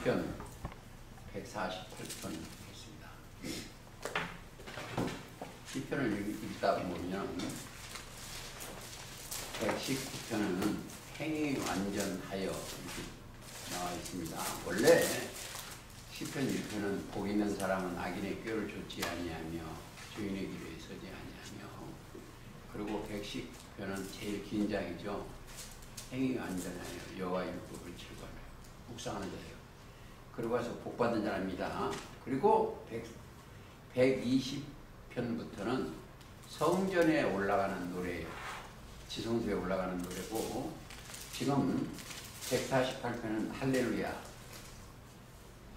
시편 148편 있습니다. 시편을 읽다 보면 119편은 행위 완전하여 이렇게 나와 있습니다. 원래 시편 1편은 복 있는 사람은 악인의 꾀를 좇지 아니하며 주인의 길에 서지 아니하며, 그리고 110편은 제일 긴 장이죠. 행위 완전하여 여호와의 율법을 즐거워하며 묵상하는 자예요. 그리고 와서 복받은 자랍니다. 그리고 120편부터는 성전에 올라가는 노래예요. 지성소에 올라가는 노래고, 지금 148편은 할렐루야,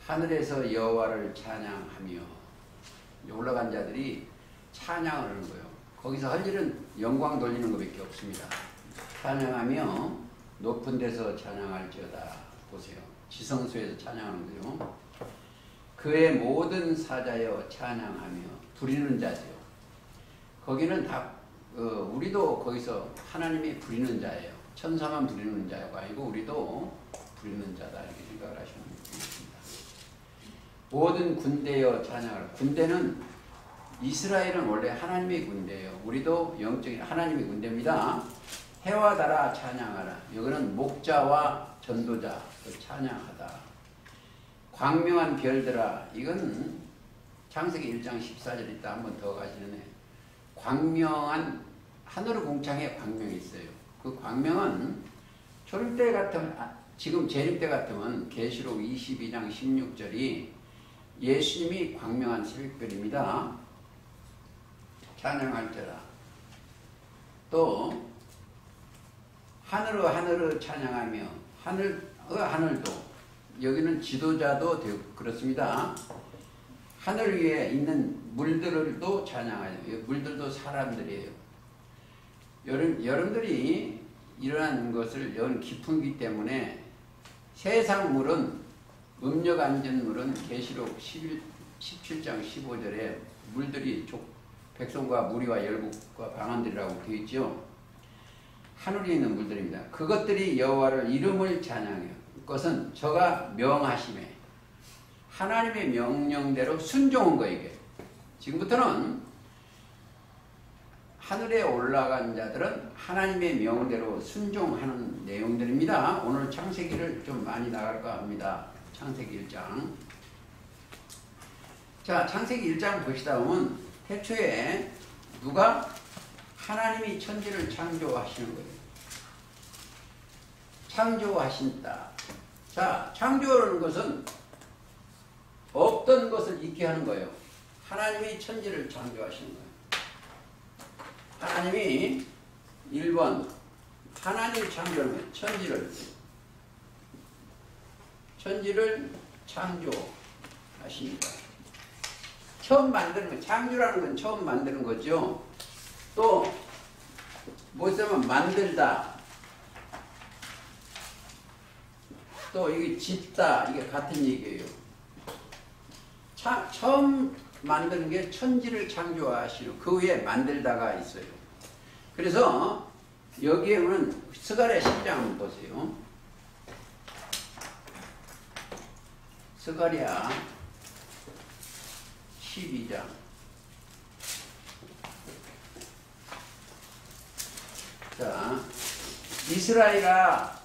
하늘에서 여호와를 찬양하며, 올라간 자들이 찬양을 하는 거예요. 거기서 할 일은 영광 돌리는 것밖에 없습니다. 찬양하며 높은 데서 찬양할지어다. 보세요. 지성소에서 찬양하는 거예요. 그의 모든 사자여 찬양하며, 부리는 자죠. 거기는 다 우리도 거기서 하나님이 부리는 자예요. 천사만 부리는 자가 아니고 우리도 부리는 자다, 이렇게 생각을 하시면 되겠습니다. 모든 군대여 찬양하라. 군대는, 이스라엘은 원래 하나님의 군대예요. 우리도 영적인 하나님의 군대입니다. 해와 달아 찬양하라. 이거는 목자와 전도자 찬양하다. 광명한 별들아, 이건 창세기 1장 14절 있다. 한 번 더 가시는 애. 광명한, 하늘 궁창에 광명이 있어요. 그 광명은 초림 때 같으면, 지금 재림 때 같으면 계시록 22장 16절이 예수님이 광명한 새벽별입니다. 찬양할지어다. 또 하늘을 찬양하며, 하늘도, 여기는 지도자도 되고 그렇습니다. 하늘 위에 있는 물들도 찬양하여. 물들도 사람들이에요. 여러분들이 일어난 것을 연 깊은기 때문에 세상 물은, 음력 앉은 물은 계시록 17장 15절에 물들이 백성과 무리와 열국과 방언들이라고 되어 있죠. 하늘에 있는 물들입니다. 그것들이 여호와를 이름을 찬양해요. 그것은 저가 명하심에, 하나님의 명령대로 순종한 거예요. 이게 지금부터는 하늘에 올라간 자들은 하나님의 명대로 순종하는 내용들입니다. 오늘 창세기를 좀 많이 나갈까 합니다. 창세기 1장. 자, 창세기 1장 보시다 보면 태초에 누가? 하나님이 천지를 창조하시는 거예요. 창조하신다. 자, 창조하는 것은 없던 것을 있게 하는 거예요. 하나님이 천지를 창조하시는 거예요. 하나님이 1번, 하나님이 창조하는 거예요. 천지를 창조하십니다. 처음 만드는 거, 창조라는 건 처음 만드는 거죠. 또 무엇이면 만들다, 또 이게 짓다, 이게 같은 얘기예요. 처음 만드는 게 천지를 창조하시는, 그 위에 만들다가 있어요. 그래서 여기에 오는 스가랴 10장 한번 보세요. 스가랴 12장. 자, 이스라엘아,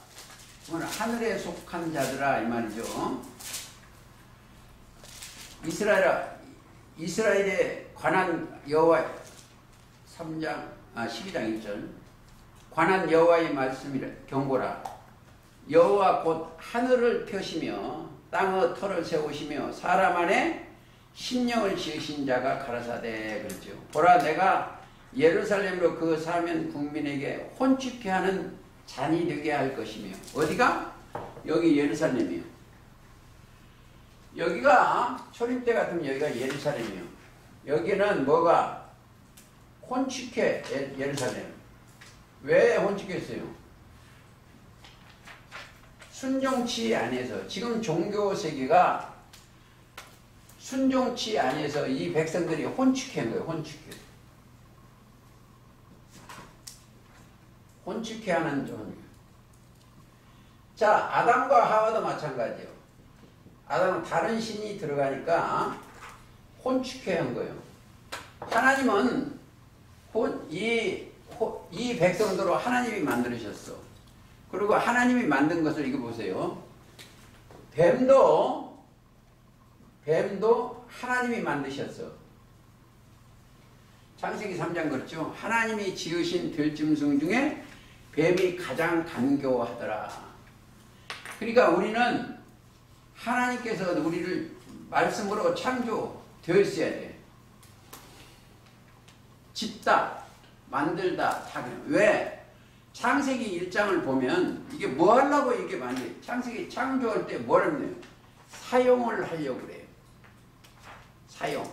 하늘에 속한 자들아, 이 말이죠. 이스라엘에 관한 여호와 12장 1절. 관한 여호와의 말씀이라 경고라. 여호와 곧 하늘을 펴시며 땅의 터를 세우시며 사람 안에 심령을 지으신 자가 가라사대, 그렇죠. 보라, 내가 예루살렘으로 그 사면 국민에게 혼축케 하는 잔이 되게 할 것이며. 어디가? 여기 예루살렘이요. 여기가 초림 때 같으면 여기가 예루살렘이요. 여기는 뭐가? 혼축해, 예루살렘. 왜 혼축했어요? 순종치 안에서, 지금 종교 세계가 순종치 안에서 이 백성들이 혼축한 거예요. 혼축해 하는 종. 자, 아담과 하와도 마찬가지예요. 아담은 다른 신이 들어가니까 혼축해 한 거예요. 하나님은 이 백성들로 하나님이 만들으셨어. 그리고 하나님이 만든 것을 이거 보세요. 뱀도 하나님이 만드셨어. 창세기 3장 그렇죠. 하나님이 지으신 들짐승 중에 뱀이 가장 간교하더라. 그러니까 우리는 하나님께서 우리를 말씀으로 창조되어 있어야 돼. 짓다, 만들다, 다. 왜? 창세기 1장을 보면 이게 뭐 하려고 이게 많이 창세기 창조할 때 뭐라고 해요? 사용을 하려고 그래요. 사용.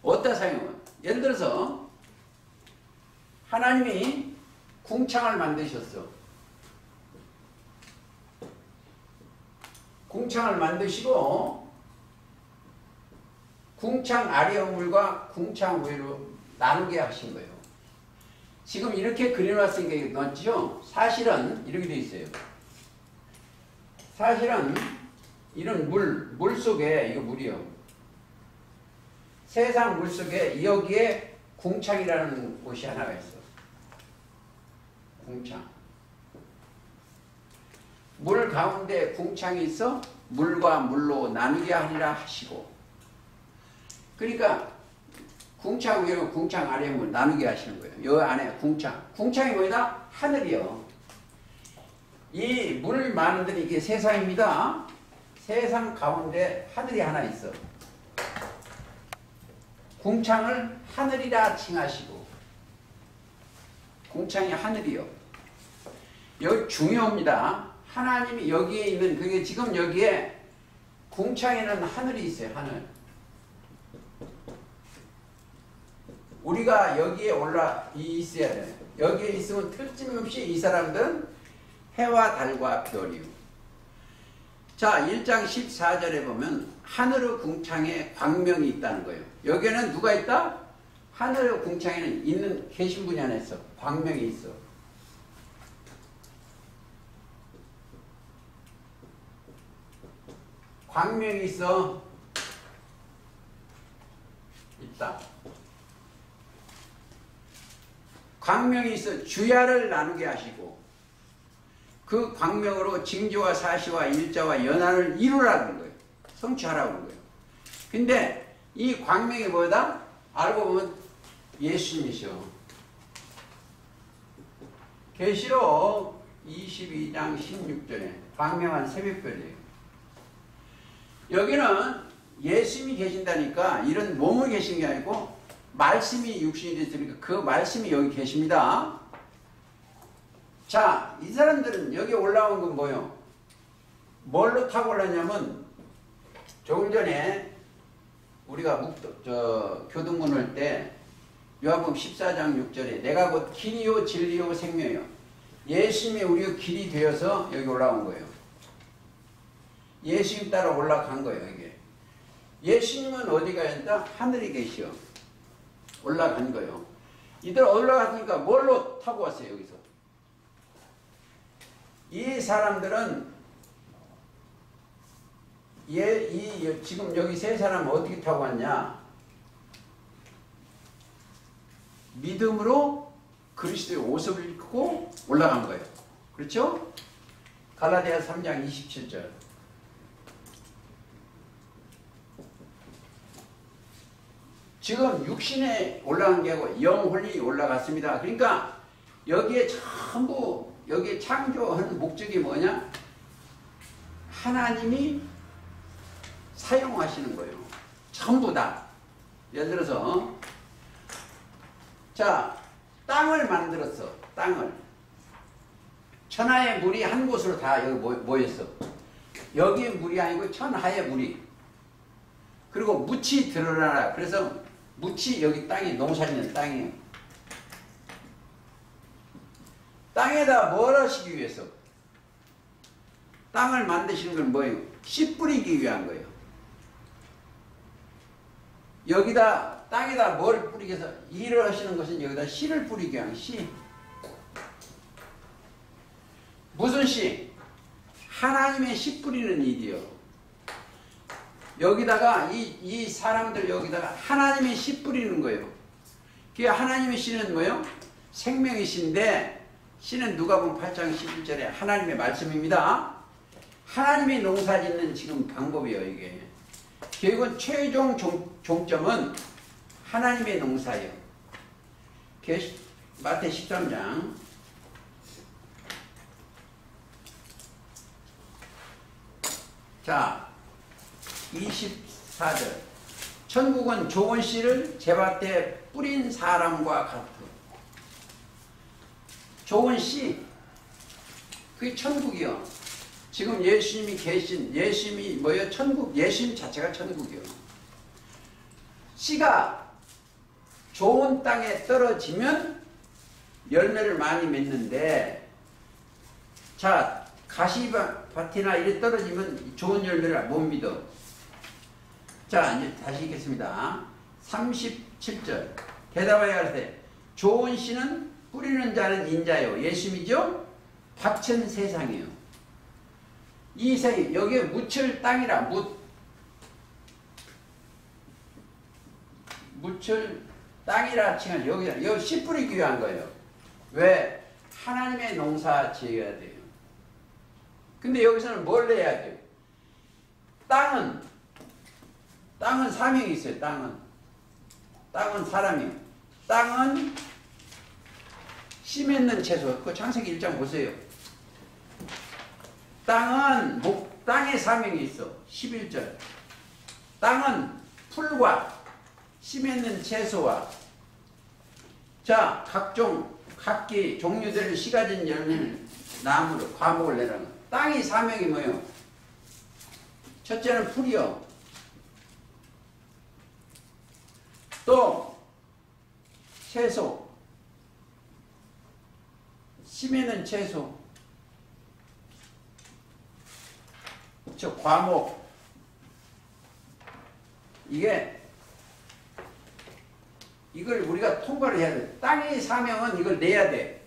어디다 사용을? 예를 들어서 하나님이 궁창을 만드셨어. 궁창을 만드시고 궁창 아래 우물과 궁창 위로 나누게 하신 거예요. 지금 이렇게 그려놨으니까 맞죠? 사실은 이렇게 돼 있어요. 사실은 이런 물 속에, 이거 물이요. 세상 물 속에 여기에 궁창이라는 곳이 하나가 있어. 궁창. 물 가운데 궁창이 있어 물과 물로 나누게 하리라 하시고. 그러니까 궁창 위로 궁창 아래 물 나누게 하시는 거예요. 여 안에 궁창. 궁창이 뭐다? 하늘이요. 이 물 많은 데는 이게 세상입니다. 세상 가운데 하늘이 하나 있어. 궁창을 하늘이라 칭하시고. 궁창이 하늘이요. 여기 중요합니다. 하나님이 여기에 있는, 그게 지금 여기에 궁창에는 하늘이 있어요. 하늘. 우리가 여기에 있어야 돼. 여기에 있으면 틀림없이 이 사람들은 해와 달과 별이요. 자, 1장 14절에 보면 하늘의 궁창에 광명이 있다는 거예요. 여기에는 누가 있다? 하늘의 궁창에는 계신 분이 하나 있어. 광명이 있어. 광명이 있어. 있다. 광명이 있어 주야를 나누게 하시고 그 광명으로 징조와 사시와 일자와 연한을 이루라는 거예요. 성취하라는 거예요. 근데 이 광명이 뭐다? 알고 보면 예수님이셔. 계시록 22장 16절에 광명한 새벽별이에요. 여기는 예수님이 계신다니까 이런 몸을 계신 게 아니고 말씀이 육신이 됐으니까 그 말씀이 여기 계십니다. 자, 이 사람들은 여기 올라온 건 뭐예요? 뭘로 타고 올랐냐면 조금 전에 우리가 교동문 할 때 요한복음 14장 6절에 내가 곧 길이요 진리요 생명이요. 예수님이 우리가 길이 되어서 여기 올라온 거예요. 예수님 따라 올라간 거예요. 이게. 예수님은 어디가 있다? 하늘에 계시오. 올라간 거예요. 이들 올라갔으니까 뭘로 타고 왔어요? 여기서. 이 사람들은 지금 여기 세 사람은 어떻게 타고 왔냐? 믿음으로 그리스도의 옷을 입고 올라간 거예요. 그렇죠? 갈라디아 3장 27절. 지금 육신에 올라간 게 아니고 영혼이 올라갔습니다. 그러니까 여기에 전부 여기에 창조하는 목적이 뭐냐? 하나님이 사용하시는 거예요. 전부 다. 예를 들어서 자, 땅을 만들었어. 땅을. 천하의 물이 한 곳으로 다 여기 모였어. 여기에 물이 아니고 천하의 물이. 그리고 묻이 드러나라. 그래서 묻이 여기 땅에 농사짓는 땅이에요. 땅에다 뭘 하시기 위해서? 땅을 만드시는 건 뭐예요? 씨 뿌리기 위한 거예요. 여기다 땅에다 뭘 뿌리기 위해서 일을 하시는 것은 여기다 씨를 뿌리기 위한 씨. 무슨 씨? 하나님의 씨 뿌리는 일이요. 여기다가 이 사람들 여기다가 하나님의 씨 뿌리는 거예요. 그 하나님의 씨는 뭐예요? 생명의 씨인데 씨는 누가복음 8장 11절에 하나님의 말씀입니다. 하나님의 농사 짓는 지금 방법이에요. 이게 결국은 최종 종점은 하나님의 농사예요. 마태 13장 자 24절 천국은 좋은 씨를 제밭에 뿌린 사람과 같아. 좋은 씨 그게 천국이요. 지금 예수님이 계신 예수님이 뭐예요? 천국. 예수님 자체가 천국이요. 씨가 좋은 땅에 떨어지면 열매를 많이 맺는데 자 가시밭이나 이래 떨어지면 좋은 열매를 못 믿어. 자 이제 다시 읽겠습니다. 37절 대답하여 가로되 좋은 씨는 뿌리는 자는 인자요 예수님이죠. 밭은 세상이요. 이 세상 여기에 묻힐 땅이라 묻힐 땅이라 칭하죠. 여기 씨 뿌리기 위한 거예요. 왜? 하나님의 농사 지어야 돼요. 근데 여기서는 뭘 내야 돼요? 땅은 사명이 있어요. 땅은 사람이에요. 땅은 씨 맺는 채소. 그 창세기 1장 보세요. 땅에 사명이 있어. 11절. 땅은 풀과 씨 맺는 채소와 자 각기 종류대로 씨 가진 열매를 나무로 과목을 내라는 거. 땅이 사명이 뭐예요? 첫째는 풀이요. 또 채소 씨 맺는 채소 저 과목 이걸 우리가 통과를 해야 돼. 땅의 사명은 이걸 내야 돼.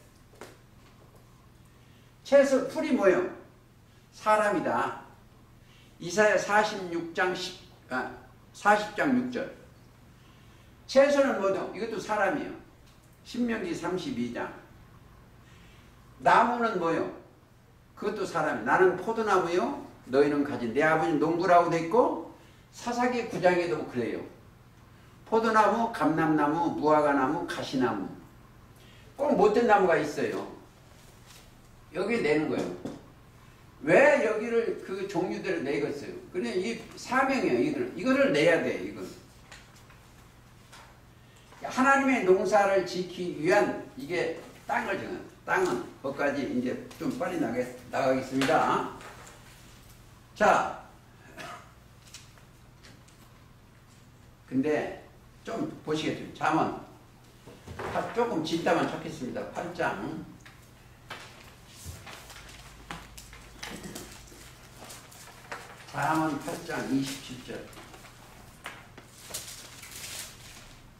채소 풀이 뭐예요? 사람이다. 이사야 40장 6절. 채소는 뭐죠? 이것도 사람이에요. 신명기 32장. 나무는 뭐예요? 그것도 사람이에요. 나는 포도나무요. 너희는 가진 내 아버지는 농부라고 돼 있고 사사기 9장에도 그래요. 포도나무, 감람나무, 무화과나무, 가시나무. 꼭 못된 나무가 있어요. 여기 내는 거예요. 왜 여기를 그 종류대로 내겠어요? 그냥 이 사명이에요. 이거를 내야 돼. 이걸. 하나님의 농사를 지키기 위한 이게 땅을 정한. 땅은 거기까지 이제 좀 빨리 나가겠습니다. 자, 근데 좀 보시겠죠. 잠언 조금 짓다만 찾겠습니다. 8장 잠언 8장 27절.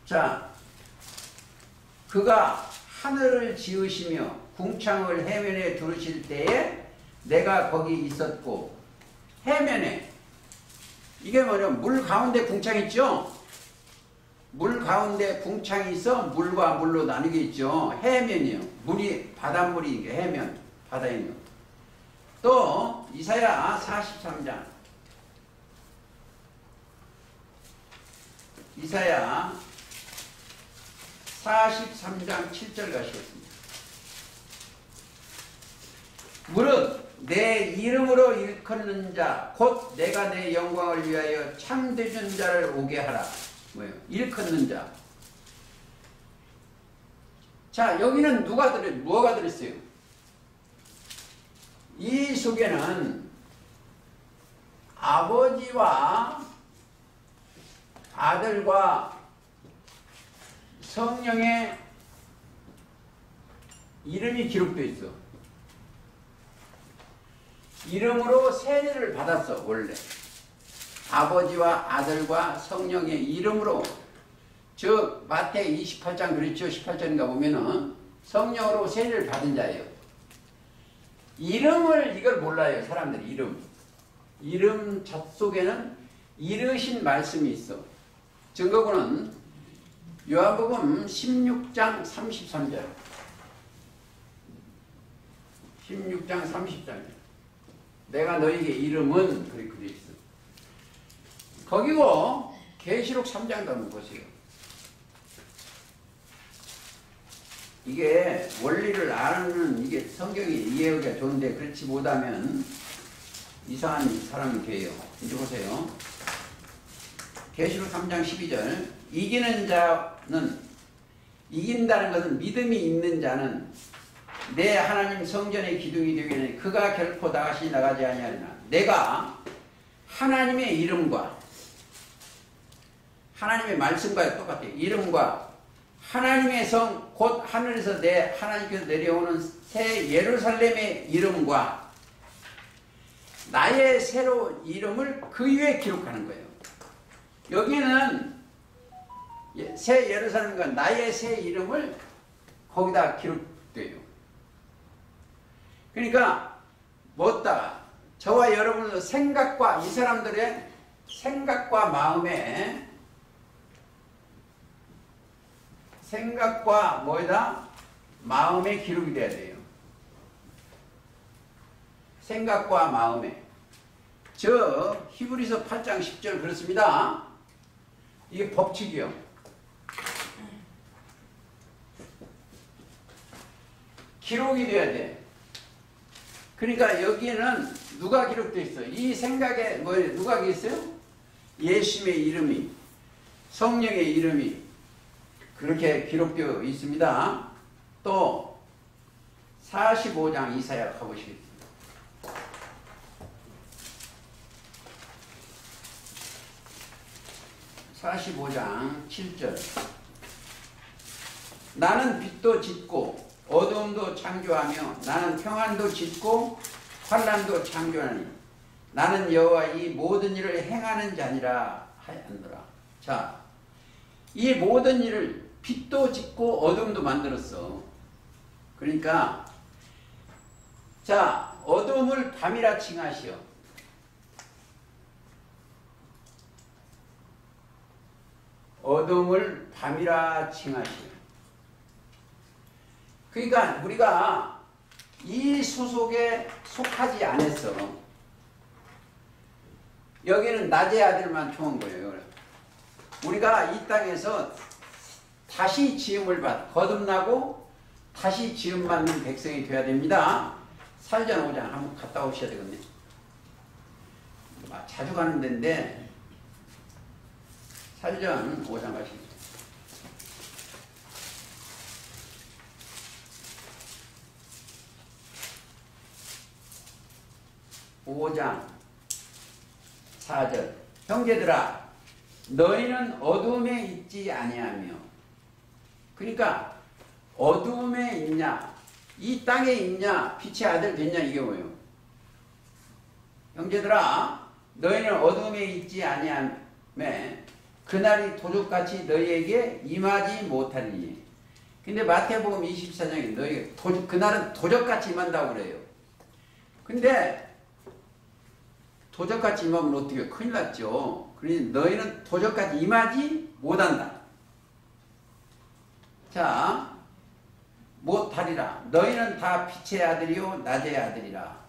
자, 그가 하늘을 지으시며 궁창을 해면에 두르실 때에 내가 거기 있었고. 해면에 이게 뭐냐면 물 가운데 궁창 있죠. 물 가운데 궁창이 있어 물과 물로 나뉘게 있죠. 해면이요. 물이 바닷물이 이게 해면 바다에 있는. 또 이사야 43장. 이사야 43장 7절 가시겠습니다. 무릇 내 이름으로 일컫는 자 곧 내가 내 영광을 위하여 참되준 자를 오게 하라. 뭐예요? 일컫는 자. 자, 여기는 뭐가 들었어요? 이 속에는 아버지와 아들과 성령의 이름이 기록되어 있어. 이름으로 세례를 받았어. 원래 아버지와 아들과 성령의 이름으로. 즉 마태 28장 그렇죠. 18절인가 보면은 성령으로 세례를 받은 자예요. 이름을 이걸 몰라요. 사람들이 이름 젖속에는 이르신 말씀이 있어. 증거구는 요한복음 16장 33절. 16장 30절. 내가 너에게 이름은 그렇게 되어 있어. 거기고 계시록 3장도 한번 보세요. 이게 원리를 아는 이게 성경이 이해하기가 좋은데 그렇지 못하면 이상한 사람이 돼요. 이제 보세요. 계시록 3장 12절. 이기는 자는, 이긴다는 것은 믿음이 있는 자는 내 하나님 성전의 기둥이 되겠느니 그가 결코 나가지 아니하리라. 내가 하나님의 이름과 하나님의 말씀과 똑같아요. 이름과 하나님의 성 곧 하늘에서 내 하나님께서 내려오는 새 예루살렘의 이름과 나의 새로운 이름을 그 위에 기록하는 거예요. 여기는 새 예루살렘과 나의 새 이름을 거기다 기록돼요. 그러니까 뭐다 저와 여러분의 생각과 이 사람들의 생각과 마음에 생각과 뭐다 마음에 기록이 돼야 돼요. 생각과 마음에. 저 히브리서 8장 10절 그렇습니다. 이게 법칙이요. 기록이 돼야 돼. 그러니까 여기에는 누가 기록되어 있어요? 이 생각에 뭐예요? 누가 있어요? 예수님의 이름이, 성령의 이름이 그렇게 기록되어 있습니다. 또 45장 이사야 가보시겠습니다. 45장 7절. 나는 빛도 짓고 어두움도 창조하며 나는 평안도 짓고 환난도 창조하니 나는 여호와 이 모든 일을 행하는 자니라 하였노라. 자, 이 모든 일을 빛도 짓고 어둠도 만들었어. 그러니까 자, 어둠을 밤이라 칭하시오. 어둠을 밤이라 칭하시오. 그러니까 우리가 이 소속에 속하지 않았어. 여기는 낮의 아들만 좋은 거예요. 우리가 이 땅에서 다시 지음을 거듭나고 다시 지음받는 백성이 되어야 됩니다. 살전 5장 한번 갔다 오셔야 되겠네. 자주 가는 데인데 살전 5장 가십니다. 5장 4절. 형제들아 너희는 어둠에 있지 아니하며. 그러니까 어둠에 있냐 이 땅에 있냐 빛의 아들 됐냐 이게 뭐예요? 형제들아 너희는 어둠에 있지 아니하며 그날이 도적같이 너희에게 임하지 못하리니. 근데 마태복음 24장에 너희가 그날은 도적같이 임한다고 그래요. 근데 도적같이 임하면 어떻게 큰일 났죠. 그러니 너희는 도적같이 임하지 못한다. 자, 못하리라. 너희는 다 빛의 아들이요 낮의 아들이라.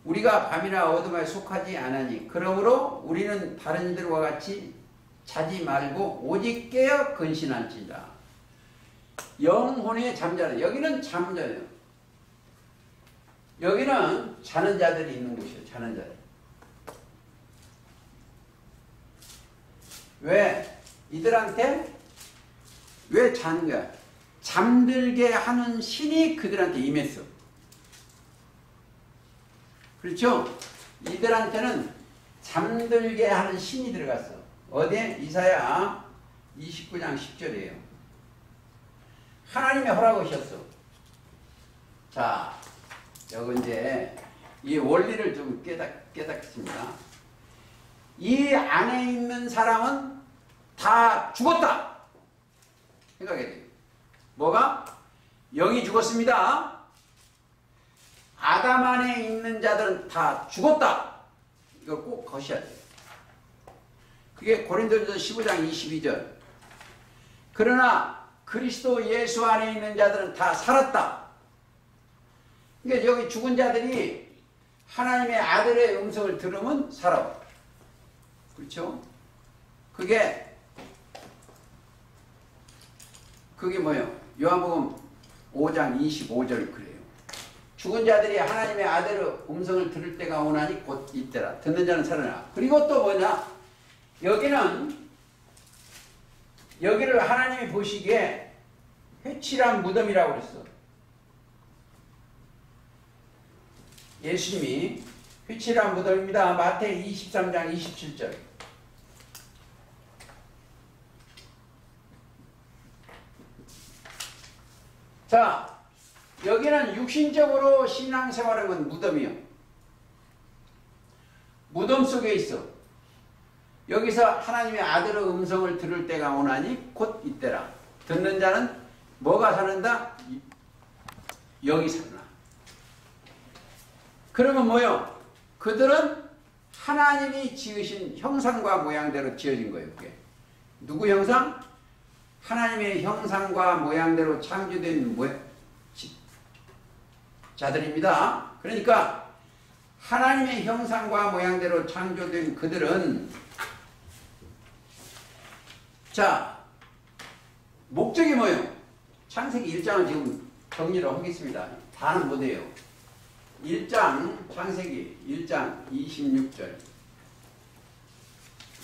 우리가 밤이나 어둠에 속하지 않으니 그러므로 우리는 다른 이들과 같이 자지 말고 오직 깨어 근신할지다. 영혼의 잠자는 여기는 잠자예요. 여기는 자는 자들이 있는 곳이에요. 자는 자들. 왜? 이들한테 왜 자는 거야? 잠들게 하는 신이 그들한테 임했어. 그렇죠? 이들한테는 잠들게 하는 신이 들어갔어. 어디에? 이사야 29장 10절이에요. 하나님의 허락이셨어. 자, 여기 이제 이 원리를 좀 깨닫겠습니다. 이 안에 있는 사람은 다 죽었다. 생각해야 돼요. 뭐가? 영이 죽었습니다. 아담 안에 있는 자들은 다 죽었다. 이걸 꼭 거셔야 돼요. 그게 고린도전서 15장 22절. 그러나 그리스도 예수 안에 있는 자들은 다 살았다. 그러니까 여기 죽은 자들이 하나님의 아들의 음성을 들으면 살아. 그렇죠? 그게 뭐예요? 요한복음 5장 25절 그래요. 죽은 자들이 하나님의 아들의 음성을 들을 때가 오나니 곧 이때라. 듣는 자는 살아나. 그리고 또 뭐냐? 여기를 하나님이 보시기에 회칠한 무덤이라고 그랬어. 예수님이 회칠한 무덤입니다. 마태복음 23장 27절. 자, 여기는 육신적으로 신앙생활하면 무덤이요. 무덤 속에 있어. 여기서 하나님의 아들의 음성을 들을 때가 오나니 곧 이때라. 듣는 자는 뭐가 사는다? 여기 살라. 그러면 뭐요? 그들은 하나님이 지으신 형상과 모양대로 지어진 거예요. 그게. 누구 형상? 하나님의 형상과 모양대로 창조된 자들입니다. 그러니까 하나님의 형상과 모양대로 창조된 그들은 자, 목적이 뭐예요? 창세기 1장을 지금 정리를 하겠습니다. 다는 못해요. 1장, 창세기 1장 26절.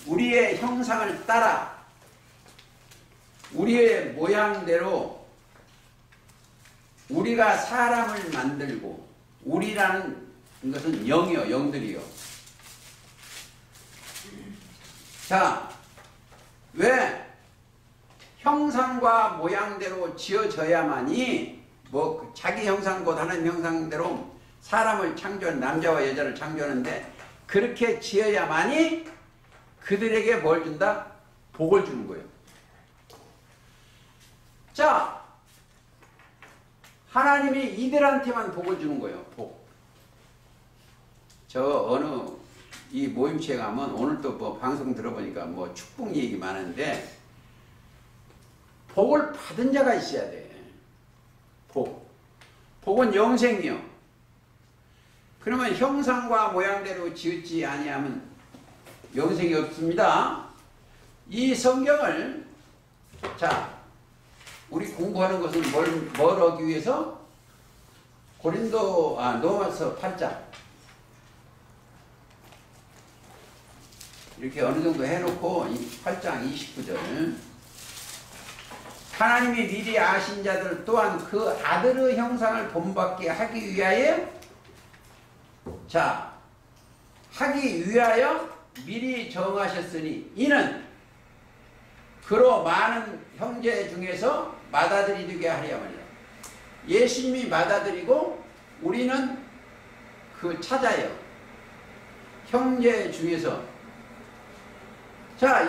우리의 형상을 따라 우리의 모양대로 우리가 사람을 만들고, 우리라는 것은 영이요, 영들이요. 자, 왜 형상과 모양대로 지어져야만이 자기 형상 곧 하나님 형상대로 사람을 창조한, 남자와 여자를 창조하는데 그렇게 지어야만이 그들에게 뭘 준다? 복을 주는 거예요. 자, 하나님이 이들한테만 복을 주는 거예요. 복. 이 모임체에 가면 오늘 또 방송 들어보니까 축복 얘기 많은데 복을 받은 자가 있어야 돼. 복은 영생이요. 그러면 형상과 모양대로 지었지 아니하면 영생이 없습니다. 이 성경을 우리 공부하는 것은 뭘 하기 위해서? 로마서 8장 이렇게 어느 정도 해놓고 8장 29절 하나님이 미리 아신 자들 또한 그 아들의 형상을 본받게 하기 위하여 하기 위하여 미리 정하셨으니 이는 그로 많은 형제 중에서 맏아들이 되게 하려 말이야. 예수님이 맏아들이고 우리는 그 차자예요. 형제 중에서.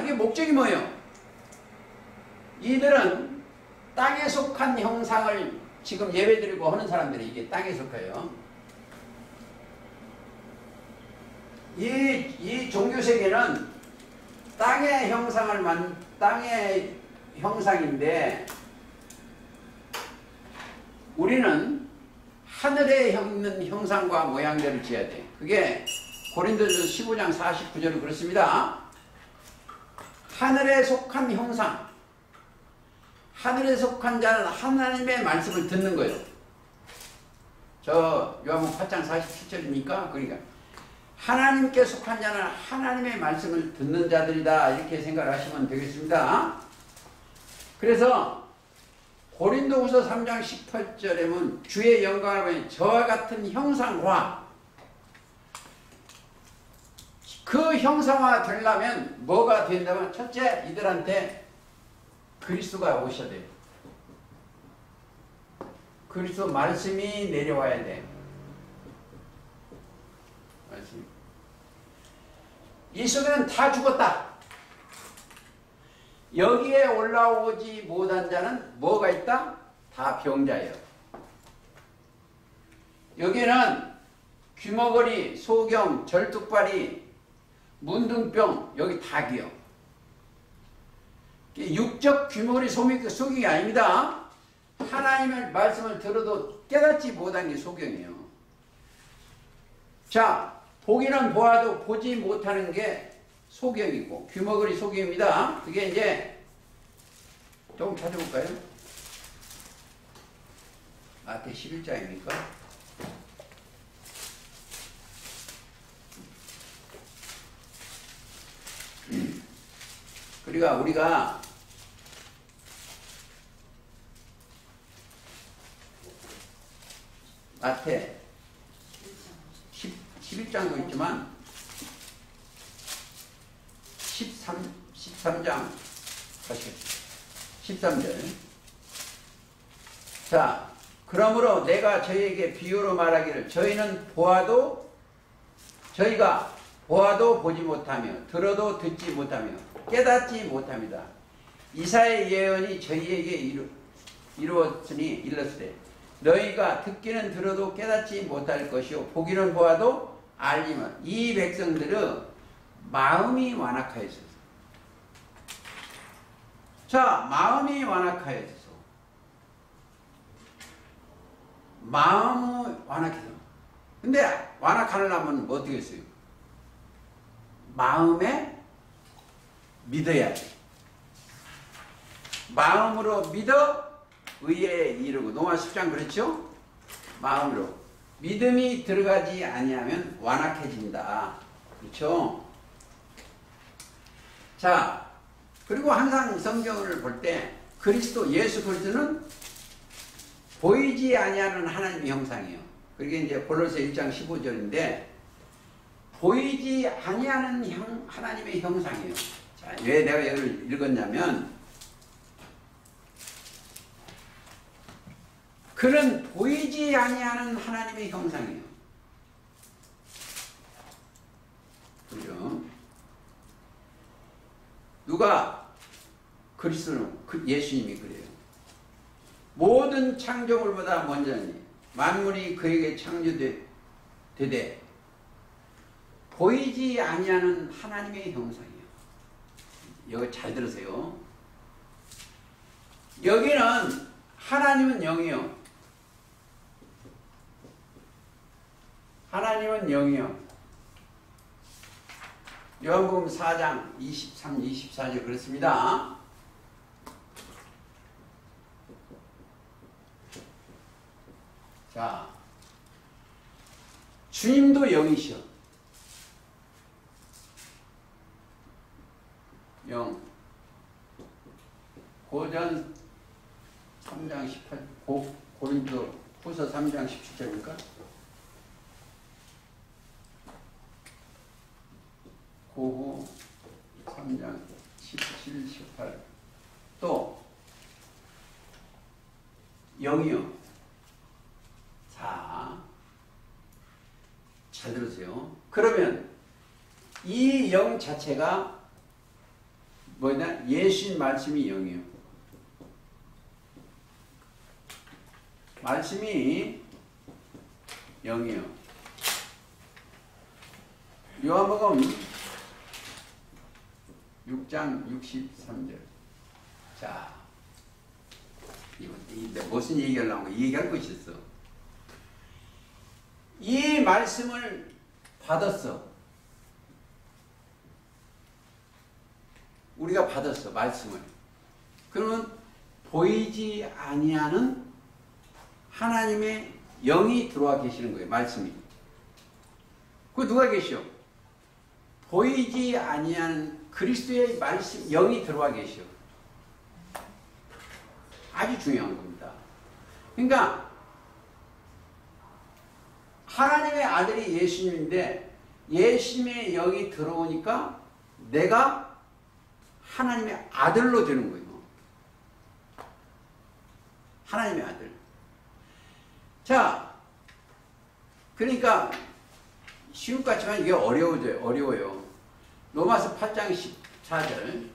이게 목적이 뭐예요? 이들은 땅에 속한 형상을 지금 예배드리고 하는 사람들이 이게 땅에 속해요. 이 종교세계는 땅의 형상인데 우리는 하늘에 있는 형상과 모양대로 지어야 돼. 그게 고린도전서 15장 49절은 그렇습니다. 하늘에 속한 형상, 하늘에 속한 자는 하나님의 말씀을 듣는 거예요. 요한복음 8장 47절이니까 그러니까 하나님께 속한 자는 하나님의 말씀을 듣는 자들이다 이렇게 생각을 하시면 되겠습니다. 그래서 고린도후서 3장 18절에 보면 주의 영광을 보니 저와 같은 형상화, 그 형상화 되려면 뭐가 된다면 첫째 이들한테 그리스도가 오셔야 돼요. 그리스도 말씀이 내려와야 돼. 말씀. 이 속에는 다 죽었다. 여기에 올라오지 못한 자는 뭐가 있다? 다 병자예요. 여기는 귀머거리, 소경, 절뚝발이, 문둥병, 여기 닭이요. 육적 규모의 소경이 아닙니다. 하나님의 말씀을 들어도 깨닫지 못한 게 소경이에요. 자, 보기는 보아도 보지 못하는 게 소경이고 규모거리 소경입니다. 그게 이제 조금 찾아볼까요? 마태 11장입니까? 그러니까 우리가 마태 11장도 있지만 13장 13절. 자, 그러므로 내가 저희에게 비유로 말하기를 저희가 보아도 보지 못하며 들어도 듣지 못하며 깨닫지 못합니다. 이사야의 예언이 저희에게 이르렀으되 너희가 듣기는 들어도 깨닫지 못할 것이요 보기는 보아도 알지만 이 백성들은 마음이 완악하였어서. 자, 마음이 완악하였어서. 마음이 완악해서. 근데 완악하려면 뭐 어떻게 했어요? 마음에 믿어야 돼. 마음으로 믿어 의에 이르고. 로마 10장 그렇죠? 마음으로. 믿음이 들어가지 아니하면 완악해진다. 그렇죠? 자, 그리고 항상 성경을 볼 때 예수 그리스도는 보이지 아니하는 하나님의 형상이에요. 그게 이제 골로새 1장 15절인데 보이지 아니하는 하나님의 형상이에요. 자, 왜 내가 이걸 읽었냐면 그는 보이지 아니하는 하나님의 형상이에요. 그죠? 누가? 그리스도는 예수님이 그래요. 모든 창조물보다 먼저니 만물이 그에게 창조되되 보이지 아니하는 하나님의 형상이에요. 이거 잘 들으세요. 여기는 하나님은 영이요. 하나님은 영이요. 요한복음 4장 23, 24절 그렇습니다. 자, 주님도 영이시여. 영. 고전 3장 18, 고린도 후서 3장 17절입니까? 고후 3장 17, 18. 또 영이요. 자, 잘 들으세요. 그러면 이 영 자체가 뭐냐? 예수님 말씀이 영이요. 말씀이 영이요. 요한복음 6장 63절. 자, 이거 무슨 얘기하려고 이 얘기할 것이 있어. 이 말씀을 받았어. 우리가 받았어, 말씀을. 그러면 보이지 아니하는 하나님의 영이 들어와 계시는 거예요, 말씀이. 그 누가 계시오? 보이지 아니하는 그리스도의 말씀, 영이 들어와 계시오. 아주 중요한 겁니다. 그러니까 하나님의 아들이 예수님인데 예수님의 영이 들어오니까 내가 하나님의 아들로 되는 거예요. 하나님의 아들. 자, 그러니까 쉬운 것 같지만 이게 어려워요. 로마서 8장 14절.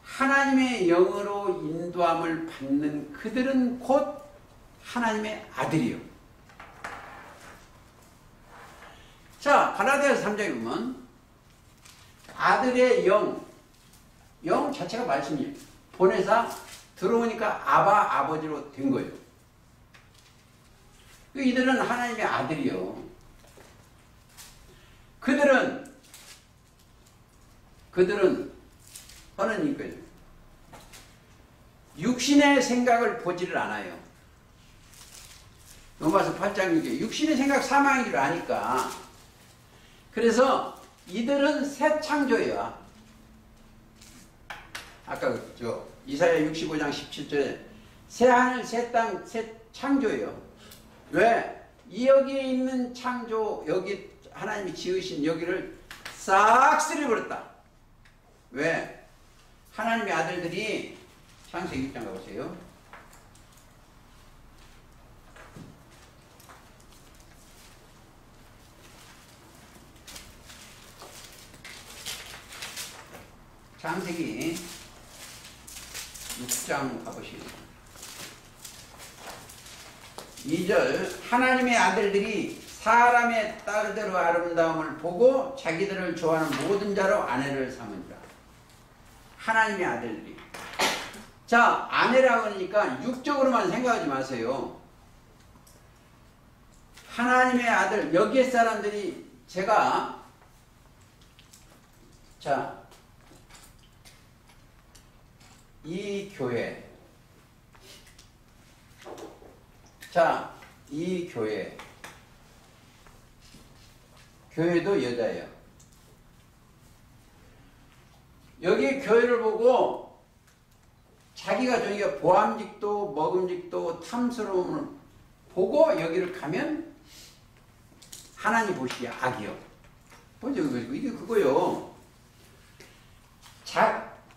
하나님의 영으로 인도함을 받는 그들은 곧 하나님의 아들이요. 자, 갈라디아서 3장에 보면 아들의 영 자체가 말씀이에요. 보내서 들어오니까 아바 아버지로 된 거예요. 이들은 하나님의 아들이요. 그들은 하나님 거예요. 육신의 생각을 보지를 않아요. 로마서 8장 6에 육신의 생각 사망인 줄 아니까. 그래서 이들은 새 창조예요. 아까 이사야 65장 17절에 새 하늘 새 땅 새 창조예요. 왜? 여기에 있는 창조, 여기 하나님이 지으신 여기를 싹 쓸어버렸다. 왜? 하나님의 아들들이 창세기 6장 가보세요. 창세기 6장 가보시죠. 2절 하나님의 아들들이 사람의 딸대로 아름다움을 보고 자기들을 좋아하는 모든 자로 아내를 삼으니라. 하나님의 아들들이. 자, 아내라고 하니까 육적으로만 생각하지 마세요. 하나님의 아들, 여기에 사람들이 제가 이 교회 이 교회도 여자예요. 여기 교회를 보고 자기가 저기가 보암직도 먹음직도 탐스러움을 보고 여기를 가면 하나님 보시기에 악이요. 보죠, 이게 그거요.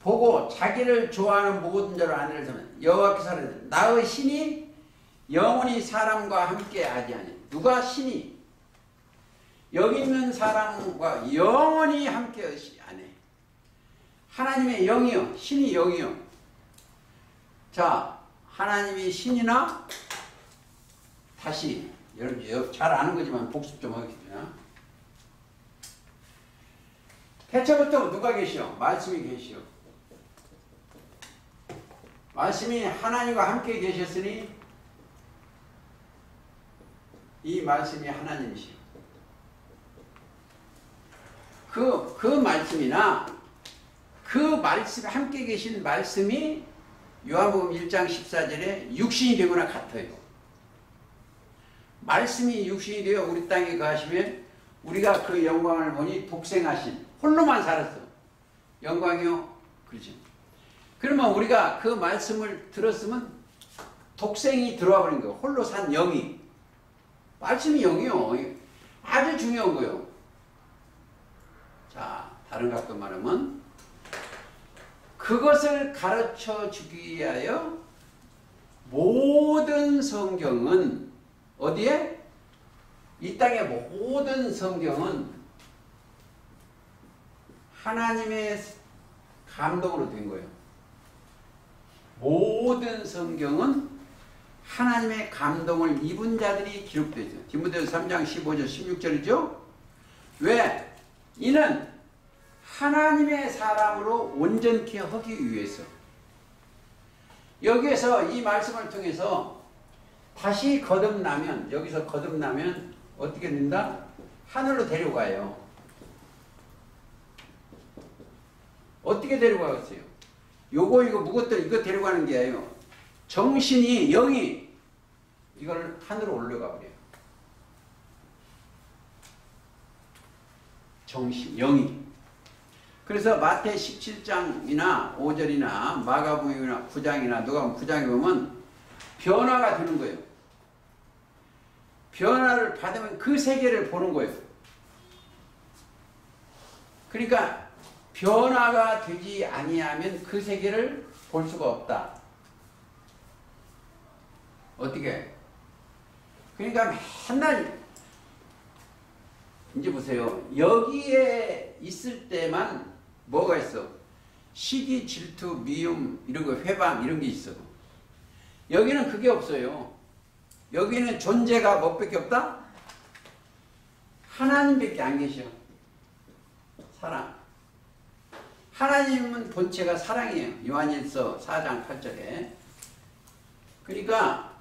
보고 자기를 좋아하는 모든 자로 아내를 삼는 여호와께서 나의 신이 영원히 사람과 함께 하지 아니. 누가 신이? 여기 있는 사람과 영원히 함께 하지 아니. 하나님의 영이요. 신이 영이요. 자, 하나님이 신이나 다시 여러분 잘 아는 거지만 복습 좀 하겠습니다. 태초부터 누가 계시오? 말씀이 계시오. 말씀이 하나님과 함께 계셨으니 이 말씀이 하나님이시오. 그 말씀이나 그 말씀 함께 계신 말씀이 요한복음 1장 14절에 육신이 되거나 같아요. 말씀이 육신이 되어 우리 땅에 거하시면 우리가 그 영광을 보니 독생하신 홀로만 살았어. 영광이요? 그렇죠. 그러면 우리가 그 말씀을 들었으면 독생이 들어와 버린 거예요. 홀로 산 영이. 말씀이 영이요. 아주 중요한 거예요. 자, 다른 각도 말하면 그것을 가르쳐 주기 위하여 모든 성경은 어디에? 이 땅의 모든 성경은 하나님의 감동으로 된 거예요. 모든 성경은 하나님의 감동을 입은 자들이 기록되어 있어요. 디모데후서 3장 15절 16절이죠. 왜? 이는 하나님의 사람으로 온전케 하기 위해서. 여기에서 이 말씀을 통해서 다시 거듭나면, 여기서 거듭나면 어떻게 된다? 하늘로 데려가요. 어떻게 데려가겠어요? 이거 무것들 이거 데려가는 게 아니에요. 정신이, 영이 이걸 하늘로 올라가 버려요. 정신, 영이. 그래서 마태 17장이나 5절이나 마가복음이나 9장이나 누가복음 9장에 보면 변화가 되는 거예요. 변화를 받으면 그 세계를 보는 거예요. 그러니까 변화가 되지 아니하면 그 세계를 볼 수가 없다. 어떻게? 그러니까 맨날 이제 보세요. 여기에 있을 때만 뭐가 있어? 시기, 질투, 미움, 이런 거, 회방 이런 게 있어. 여기는 그게 없어요. 여기는 존재가 뭐밖에 없다? 하나님밖에 안 계셔. 사람. 하나님은 본체가 사랑이에요. 요한일서 4장 8절에. 그러니까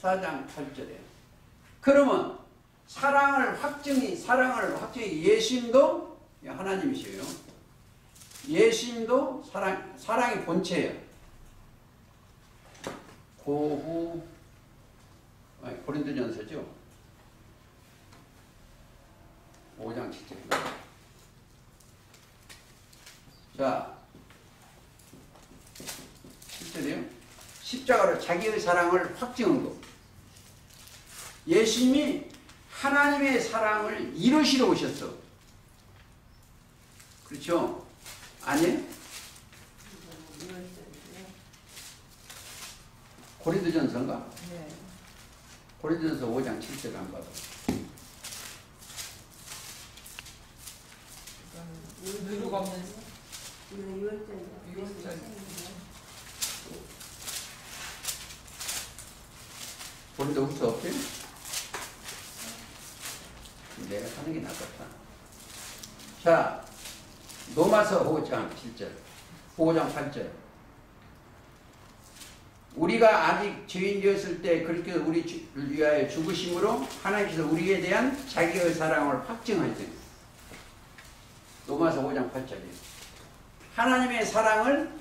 4장 8절에. 그러면 사랑을 확증이 예수님도 하나님이시에요. 예수님도 사랑이 본체예요. 고린도전서죠. 5장 7절입니다. 자, 7절이요. 십자가로 자기의 사랑을 확증한 것. 예수님이 하나님의 사랑을 이루시러 오셨어. 그렇죠? 아니에요? 고린도전서인가? 네. 고린도전서 5장 7절 안 봐도. 누구가 없는 고린도 후서 없지? 내가 하는 게 낫겠다. 자, 로마서 5장 7절, 5장 8절. 우리가 아직 죄인이었을 때 그렇게 우리를 위하여 죽으심으로 하나님께서 우리에 대한 자기의 사랑을 확증하셨어요. 로마서 5장 8절이에요. 하나님의 사랑을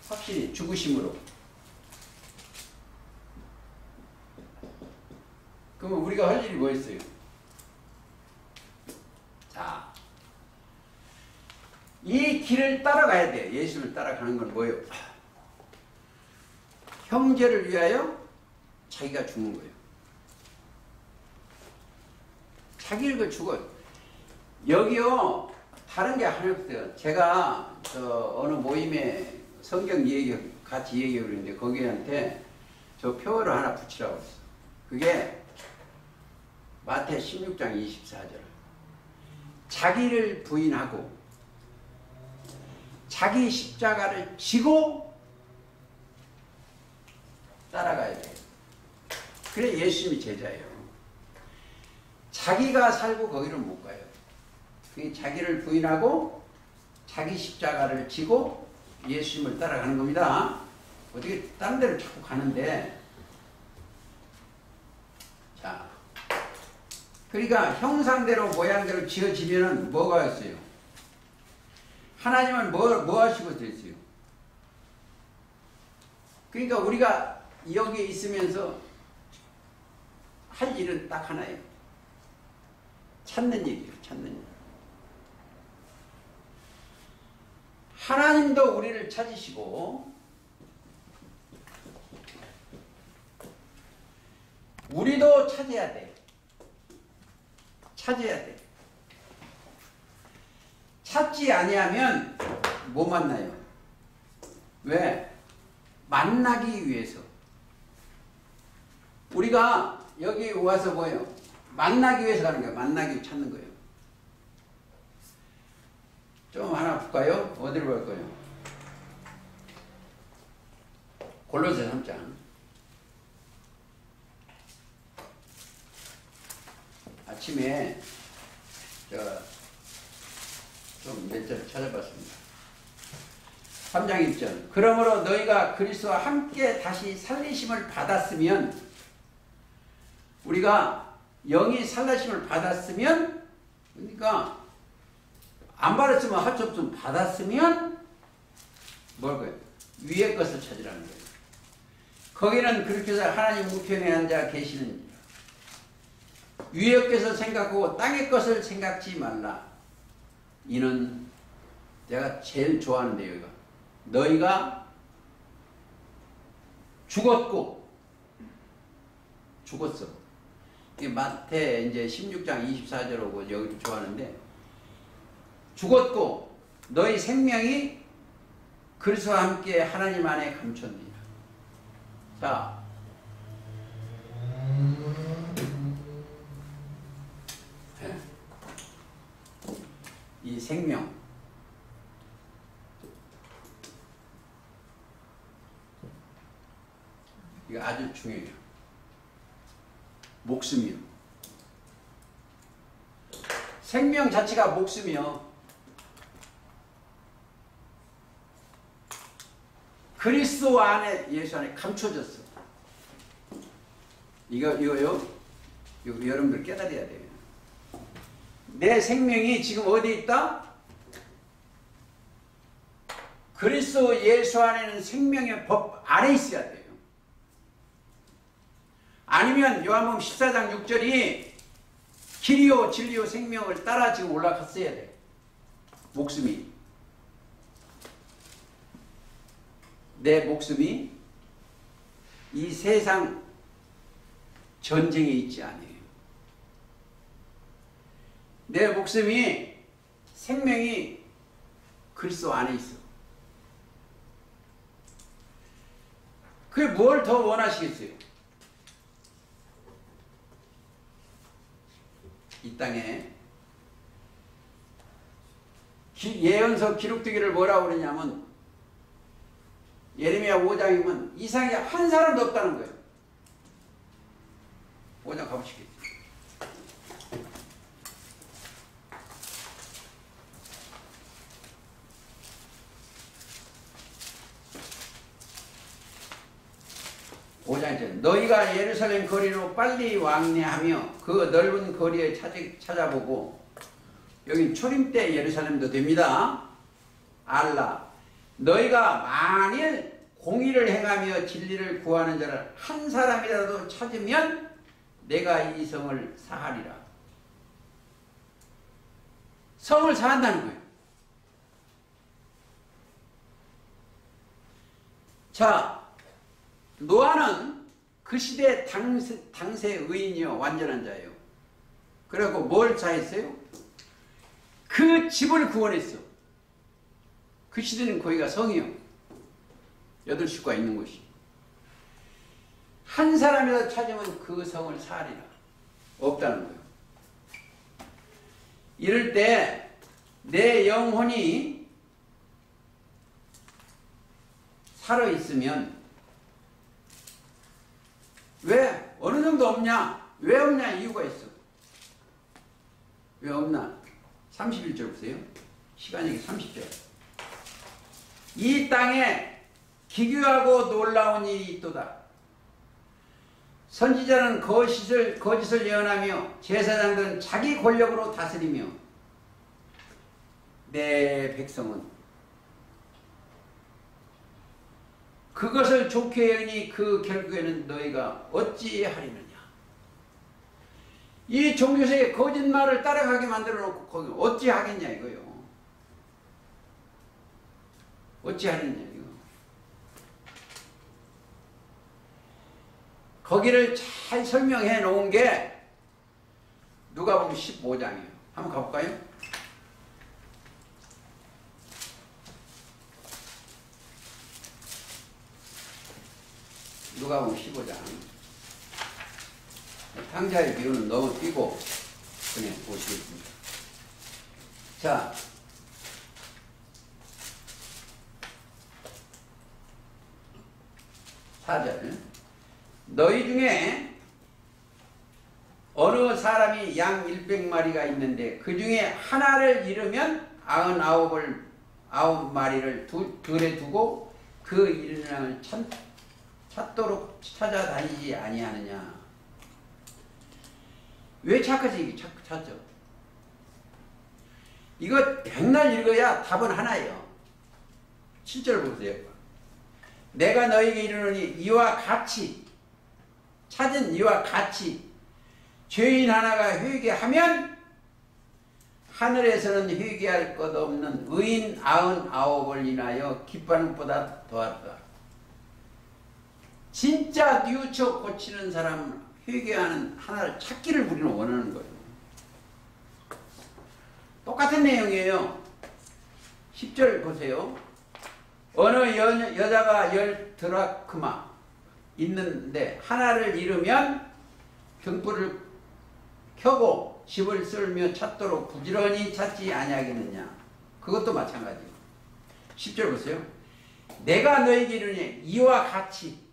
확실히 죽으심으로. 그러면 우리가 할 일이 뭐였어요? 자, 이 길을 따라가야 돼. 예수를 따라가는 건 뭐예요? 형제를 위하여 자기가 죽는 거예요. 자기를 죽어요. 여기요, 다른 게 하나 없어요. 제가 어느 모임에 성경 같이 얘기하고 있는데 거기한테 저 표를 하나 붙이라고 했어. 그게 마태 16장 24절. 자기를 부인하고 자기 십자가를 지고 따라가야 돼요. 그래 예수님이 제자예요. 자기가 살고 거기를 못 가요. 그게 자기를 부인하고 자기 십자가를 지고 예수님을 따라가는 겁니다. 어떻게 다른 데를 자꾸 가는데. 자, 그러니까 형상대로 모양대로 지어지면은 뭐가 있어요? 하나님은 뭐 하시고 있어요? 그러니까 우리가 여기에 있으면서 할 일은 딱 하나예요. 찾는 일이에요. 찾는 일. 하나님도 우리를 찾으시고 우리도 찾아야 돼. 찾아야 돼. 찾지 아니하면 못 만나요. 왜? 만나기 위해서. 우리가 여기 와서 뭐예요? 만나기 위해서 가는 거예요. 만나기 위해서 찾는 거예요. 좀 하나 볼까요? 어디로 볼까요? 골로새 3장. 아침에 좀 몇 절 찾아봤습니다. 3장 1절. 그러므로 너희가 그리스도와 함께 다시 살리심을 받았으면, 우리가 영이 살리심을 받았으면, 그러니까 안 받았으면 할 수 없으면 받았으면 뭘 거예요? 위의 것을 찾으라는 거예요. 거기는 그렇게 해서 하나님 우편에 앉아 계시는 위의 것을 생각하고 땅의 것을 생각지 말라. 이는 내가 제일 좋아하는 내용이가 너희가 죽었어. 이게 마태 이제 16장 24절하고 여기도 좋아하는데, 죽었고 너희 생명이 그리스도와 함께 하나님 안에 감췄느니라. 자, 이 생명, 이거 아주 중요해요. 목숨이요. 생명 자체가 목숨이요. 그리스도 안에, 예수 안에 감춰졌어. 이거요. 이거 여러분들 깨달아야 돼요. 내 생명이 지금 어디 있다? 그리스도 예수 안에는 생명의 법 안에 있어야 돼요. 아니면 요한복음 14장 6절이 길이요 진리요 생명을 따라 지금 올라갔어야 돼. 목숨이. 내 목숨이 이 세상 전쟁에 있지 아니에요. 내 목숨이 생명이 그리스도 안에 있어. 그게 뭘 더 원하시겠어요? 이 땅에 예언서 기록되기를 뭐라고 그러냐면 예레미야 5장이면 이상이 한 사람도 없다는 거예요. 5장 가보시겠어요? 너희가 예루살렘 거리로 빨리 왕래하며 그 넓은 거리에 찾아보고, 여긴 초림 때 예루살렘도 됩니다. 알라. 너희가 만일 공의를 행하며 진리를 구하는 자를 한 사람이라도 찾으면 내가 이 성을 사하리라. 성을 사한다는 거예요. 자, 노아는 그 시대 당세 의인이요, 완전한 자예요. 그래갖고 뭘 사했어요? 그 집을 구원했어. 그 시대는 거기가 성이요, 8식구가 있는 곳이. 한 사람이라도 찾으면 그 성을 사하리라. 없다는 거예요. 이럴 때 내 영혼이 살아있으면, 왜? 어느 정도 없냐? 왜 없냐? 이유가 있어. 왜 없나? 31절 보세요. 시간이 30절. 이 땅에 기괴하고 놀라운 일이 있도다. 선지자는 거짓을 예언하며 제사장들은 자기 권력으로 다스리며 내 백성은 그것을 좋게 여기니 그 결국에는 너희가 어찌하리느냐. 이 종교세의 거짓말을 따라가게 만들어 놓고 거기 어찌하겠냐 이거요. 어찌하겠냐 이거. 거기를 잘 설명해 놓은 게 누가복음 15장이에요. 한번 가볼까요? 누가복음 15장. 탕자의 비유는 너무 띄고 그냥 보시겠습니다. 자, 사절. 너희 중에 어느 사람이 양 100마리가 있는데 그 중에 하나를 잃으면 99마리를 들에 두고 그 잃은 양을 찾도록 찾아다니지 아니하느냐. 왜 찾죠? 이거 백날 읽어야 답은 하나예요. 7절 보세요. 내가 너에게 이르노니 이와 같이, 찾은 이와 같이 죄인 하나가 회개하면 하늘에서는 회개할 것 없는 의인 99을 인하여 기뻐하는 것보다 더하다. 진짜 뉘우쳐 고치는 사람, 회개하는 하나를 찾기를 우리는 원하는 거예요. 똑같은 내용이에요. 10절 보세요. 어느 여자가 10드라크마 있는데 하나를 잃으면 등불을 켜고 집을 쓸며 찾도록 부지런히 찾지 아니하겠느냐. 그것도 마찬가지예요. 10절 보세요. 내가 너에게 이르니 이와 같이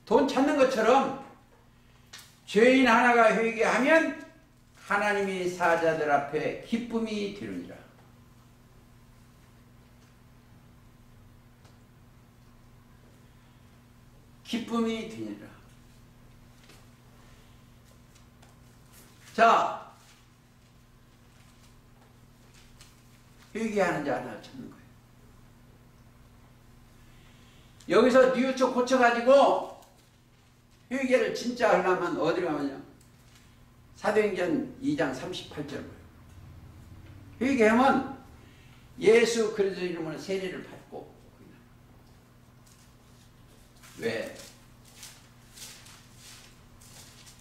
돈 찾는 것처럼 죄인 하나가 회개하면 하나님이 사자들 앞에 기쁨이 되느니라. 기쁨이 되느니라. 자, 회개하는 자 하나 찾는 거예요. 여기서 뉘우쳐 고쳐가지고 회개를 진짜 하려면 어디로 가면요? 사도행전 2장 38절. 회개하면 예수 그리스도 이름으로 세례를 받고. 왜?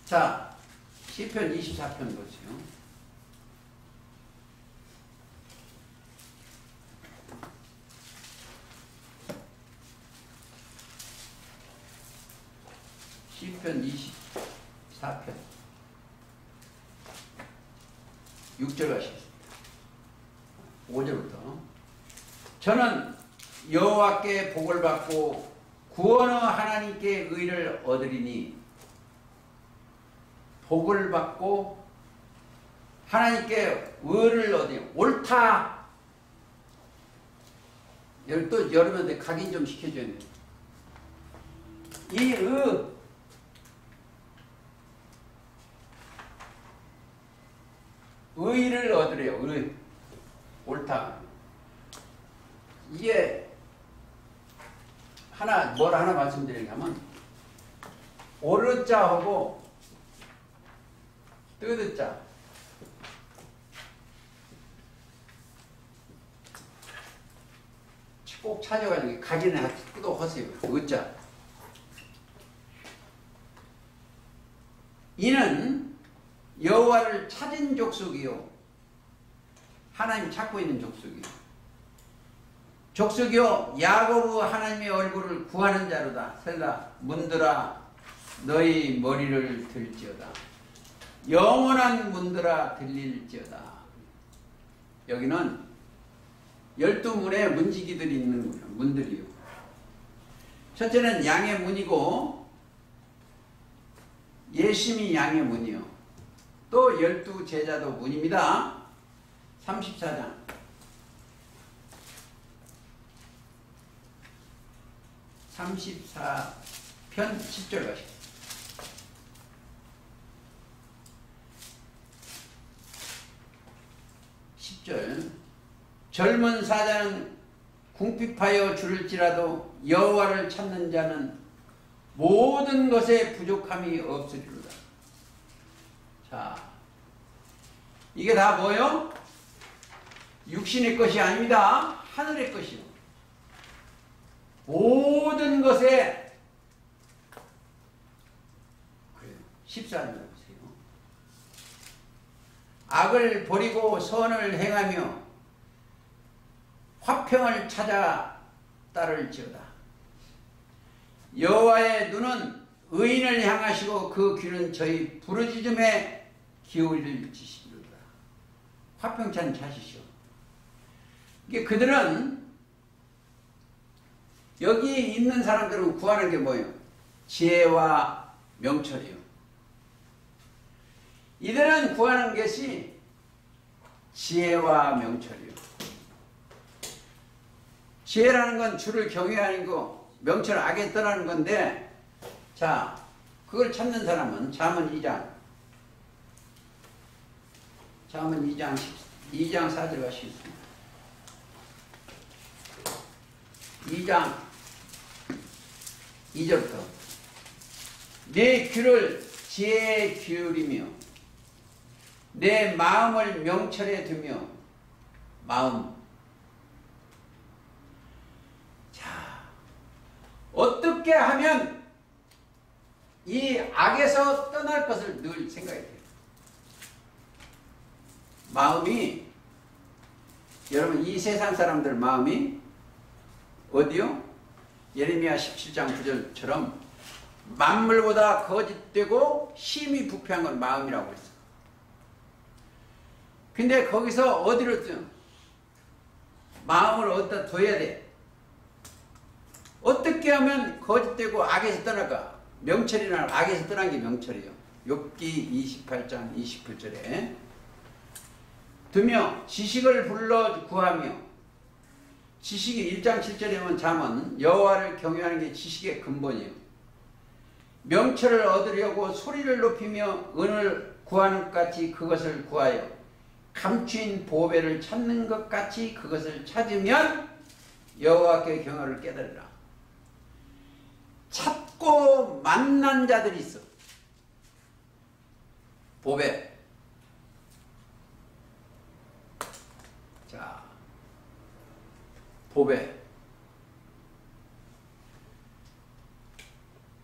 자, 시편 24편 보세요. 시편 24편 6절 가시겠습니다. 5절부터 저는 여호와께 복을 받고 구원의 하나님께 의를 얻으리니. 복을 받고 하나님께 의를 얻으니 옳다. 또 여러분들 각인 좀 시켜줘야 돼요. 이 의를 얻으래요. 의. 옳다. 이게 뭘 하나 말씀드리려면 옳은 자하고 뜨드 자. 꼭 찾아가지고 각인에 또 하세요. 의자. 이는 여호와를 찾은 족속이요. 하나님 찾고 있는 족속이요. 족속이요 야고보 하나님의 얼굴을 구하는 자로다. 셀라. 문들아 너희 머리를 들지어다. 영원한 문들아 들릴지어다. 여기는 12문의 문지기들이 있는 거예요. 문들이요. 첫째는 양의 문이고 예심이 양의 문이요. 또 12제자도 문입니다. 34장 34편 10절 가시죠. 10절 젊은 사자는 궁핍하여 줄을지라도 여호와를 찾는 자는 모든 것에 부족함이 없으리로다. 자, 이게 다 뭐요? 육신의 것이 아닙니다. 하늘의 것이요. 모든 것에 그래요. 14절 보세요. 악을 버리고 선을 행하며 화평을 찾아 따를지어다. 여호와의 눈은 의인을 향하시고 그 귀는 저희 부르짖음에 기울일지시리로다. 화평찬 찾으시오. 이게 그들은 여기 있는 사람들은 구하는 게 뭐예요? 지혜와 명철이요. 이들은 구하는 것이 지혜와 명철이요. 지혜라는 건 주를 경외하는 거, 명철 악에 떠나는 건데, 자, 그걸 찾는 사람은 잠언 2장 2장 4절 가시겠습니다. 2장 2절부터 내 귀를 지혜에 기울이며 내 마음을 명철에 두며 마음. 자, 어떻게 하면 이 악에서 떠날 것을 늘 생각해야 돼요. 마음이, 여러분 이 세상 사람들 마음이 어디요? 예레미야 17장 9절처럼 만물보다 거짓되고 심히 부패한 건 마음이라고 했어. 근데 거기서 어디로 둬? 마음을 어디다 둬야 돼? 어떻게 하면 거짓되고 악에서 떠날까? 명철이나 악에서 떠난 게 명철이요. 욥기 28장 29절에 두며 지식을 불러 구하며 지식이 1장 7절에 보면 잠언 여호와를 경외하는 게 지식의 근본이에요. 명철을 얻으려고 소리를 높이며 은을 구하는 것 같이 그것을 구하여 감추인 보배를 찾는 것 같이 그것을 찾으면 여호와께 경외를 깨달으라. 찾고 만난 자들이 있어. 보배. 자, 보배.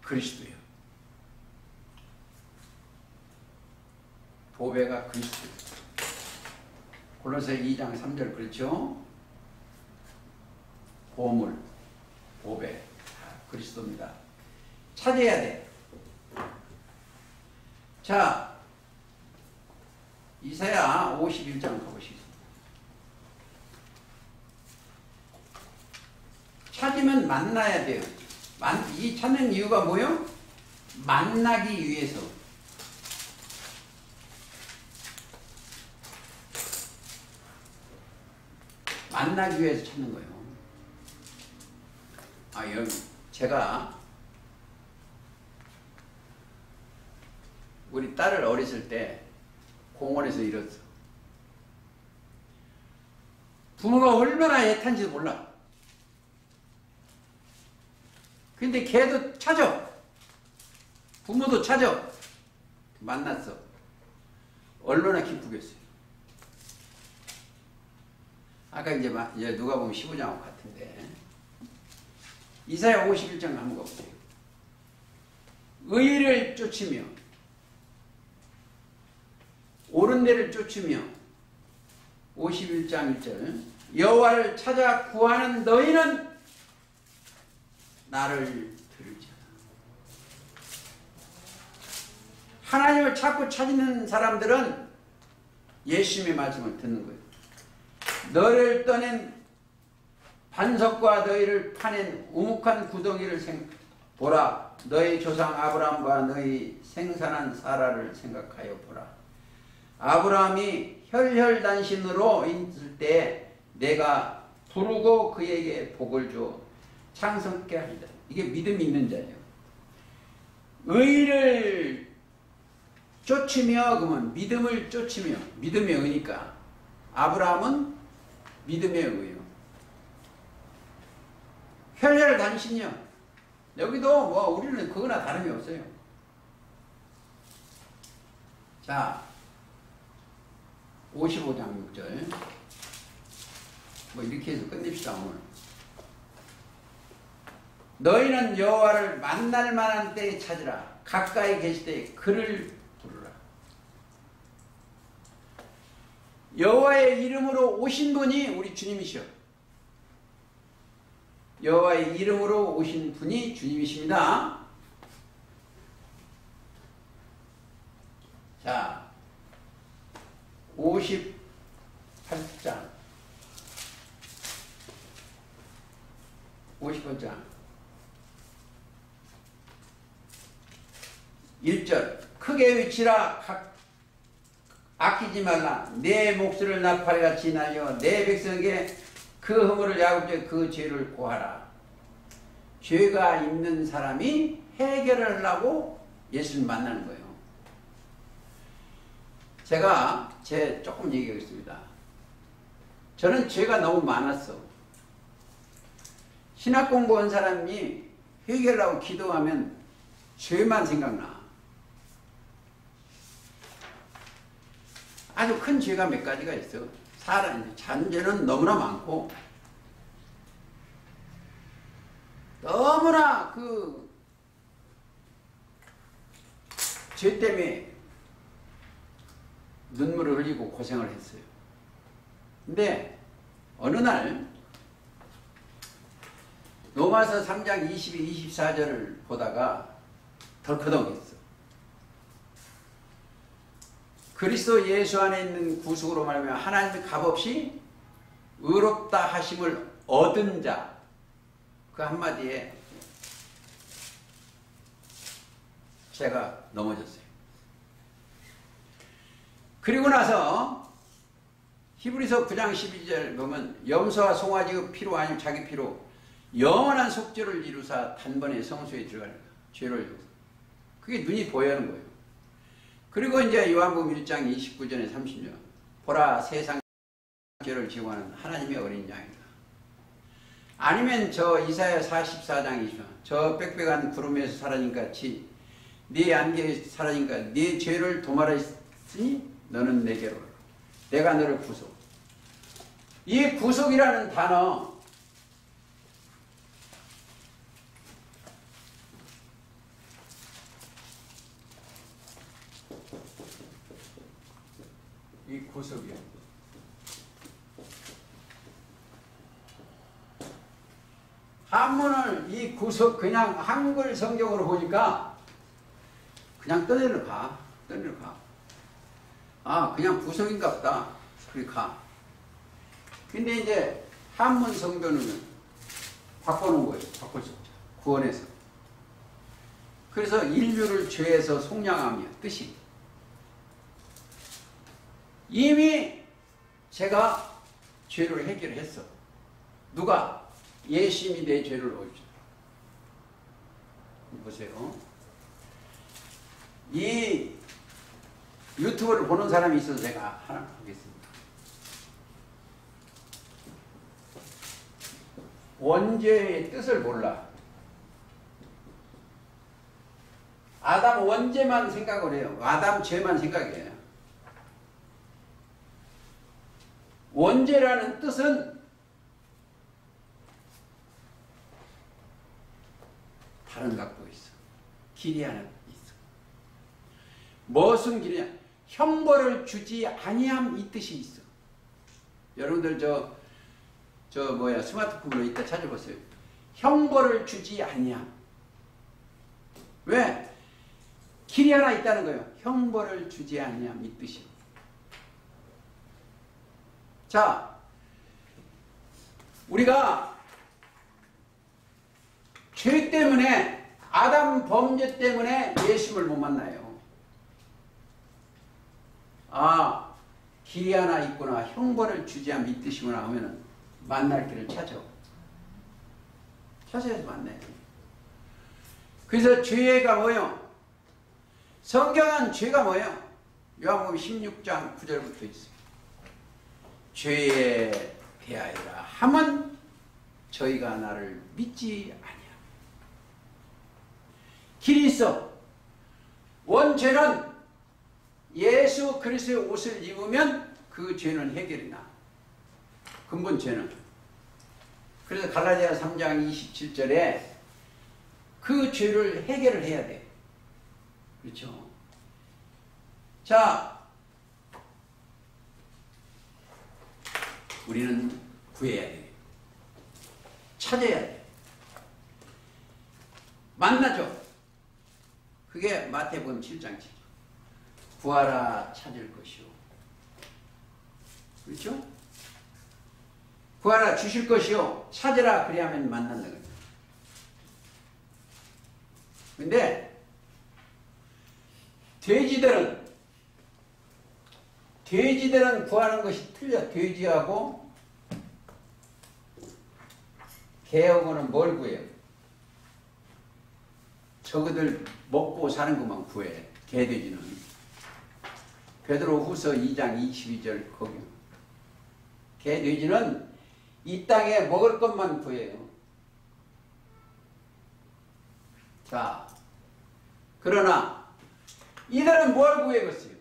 그리스도요. 보배가 그리스도. 골로새 2장 3절 그렇죠? 보물, 보배, 그리스도입니다. 찾아야 돼. 자, 이사야 51장 가보시겠습니다. 찾으면 만나야 돼요. 이 찾는 이유가 뭐요? 만나기 위해서. 만나기 위해서 찾는 거예요. 여기 제가 우리 딸을 어렸을 때 공원에서 잃었어. 부모가 얼마나 애탄지도 몰라. 근데 걔도 찾아. 부모도 찾아. 만났어. 얼마나 기쁘겠어요. 아까 이제 누가 보면 15장하고 같은데 이사야 51장 한번 가보세요. 의를 쫓으며 옳은 데를 쫓으며 51장 1절 여호와를 찾아 구하는 너희는 나를 들을지어다. 하나님을 찾고 찾는 사람들은 예수님의 말씀을 듣는 거예요. 너를 떠낸 반석과 너희를 파낸 우묵한 구덩이를 보라. 너희 조상 아브라함과 너희 생산한 사라를 생각하여 보라. 아브라함이 혈혈단신으로 있을 때 내가 부르고 그에게 복을 줘 창성케 하리라. 이게 믿음이 있는 자예요. 의를 쫓으며 그러면 믿음을 쫓으며 믿음의 의니까 아브라함은 믿음의 의요. 혈혈단신이요. 여기도 뭐 우리는 그거나 다름이 없어요. 자, 55장 6절 뭐 이렇게 해서 끝냅시다. 오늘 너희는 여호와를 만날 만한 때에 찾으라. 가까이 계실 때 그를 부르라. 여호와의 이름으로 오신 분이 우리 주님이시여. 여호와의 이름으로 오신 분이 주님이십니다. 자, 58장 50번장 1절 크게 외치라. 아끼지 말라. 내 목소리를 나팔같이 날려 내 백성에게 그 허물을 야곱에 그 죄를 고하라. 죄가 있는 사람이 해결을 하려고 예수를 만나는 거예요. 제가 조금 얘기하겠습니다. 저는 죄가 너무 많았어. 신학 공부한 사람이 해결하고 기도하면 죄만 생각나. 아주 큰 죄가 몇 가지가 있어. 잔죄는 너무나 많고 너무나 그 죄 때문에 눈물을 흘리고 고생을 했어요. 근데 어느 날 로마서 3장 22, 24절을 보다가 덜커덩했어. 그리스도 예수 안에 있는 구속으로 말하면 하나님의 값없이 의롭다 하심을 얻은 자. 그 한마디에 제가 넘어졌어요. 그리고 나서 히브리서 9장 12절 보면 염소와 송아지의 피로 아니면 자기 피로 영원한 속죄를 이루사 단번에 성소에 들어가는 거예요. 죄를. 그게 눈이 보여는 거예요. 그리고 이제 요한복음 1장 29절에 30절 보라 세상 죄를 지고하는 하나님의 어린 양이다. 아니면 저 이사야 44장 20절 저 빽빽한 구름에서 사라진 같이 네 안개에 사라진가 네 죄를 도말했으니 너는 내게로 오라. 내가 너를 구속. 이 구속이라는 단어 이 구속이요. 한문을 이 구속 그냥 한글 성경으로 보니까 그냥 떠내려 가. 떠내려 가. 아, 그냥 구속인가 보다. 그리 가. 근데 이제 한문 성경은 바꿔놓은 거예요. 바꿀 수 없죠. 구원해서. 그래서 인류를 죄에서 속량하며 뜻이. 이미 제가 죄를 해결했어. 누가? 예수님이 내 죄를 오셨죠. 보세요. 이 유튜브를 보는 사람이 있어서 제가 하나 하겠습니다. 원죄의 뜻을 몰라. 아담 원죄만 생각을 해요. 아담 죄만 생각해요. 원죄라는 뜻은 다른 각도 있어. 길이 하나 있어. 무슨 길이냐? 형벌을 주지 아니함 이 뜻이 있어. 여러분들 스마트폰으로 이따 찾아보세요. 형벌을 주지 아니함. 왜? 길이 하나 있다는 거예요. 형벌을 주지 아니함 이 뜻이요. 자, 우리가 죄 때문에 아담 범죄 때문에 예수를 못 만나요. 아, 길이 하나 있구나. 형벌을 주지 않은 이 뜻이구나 하면은 만날 길을 찾아. 찾아서 만나요. 그래서 죄가 뭐예요? 성경은 죄가 뭐예요? 요한복음 16장 9절부터 있어요. 죄에 대하여라 함은 저희가 나를 믿지 아니하며. 길이 있어. 원죄는 예수 그리스도의 옷을 입으면 그 죄는 해결이 나. 근본 죄는. 그래서 갈라디아 3장 27절에 그 죄를 해결을 해야 돼. 그렇죠? 자, 우리는 구해야 돼. 찾아야 돼. 만나죠. 그게 마태복음 7장 7절. 구하라 찾을 것이요. 그렇죠? 구하라 주실 것이요. 찾으라 그리하면 만난다. 근데 돼지들은 구하는 것이 틀려. 돼지하고 개하고는 뭘 구해요? 저그들 먹고 사는 것만 구해. 개돼지는. 베드로후서 2장 22절 거기. 개돼지는 이 땅에 먹을 것만 구해요. 자, 그러나 이들은 뭘 구해겠어요?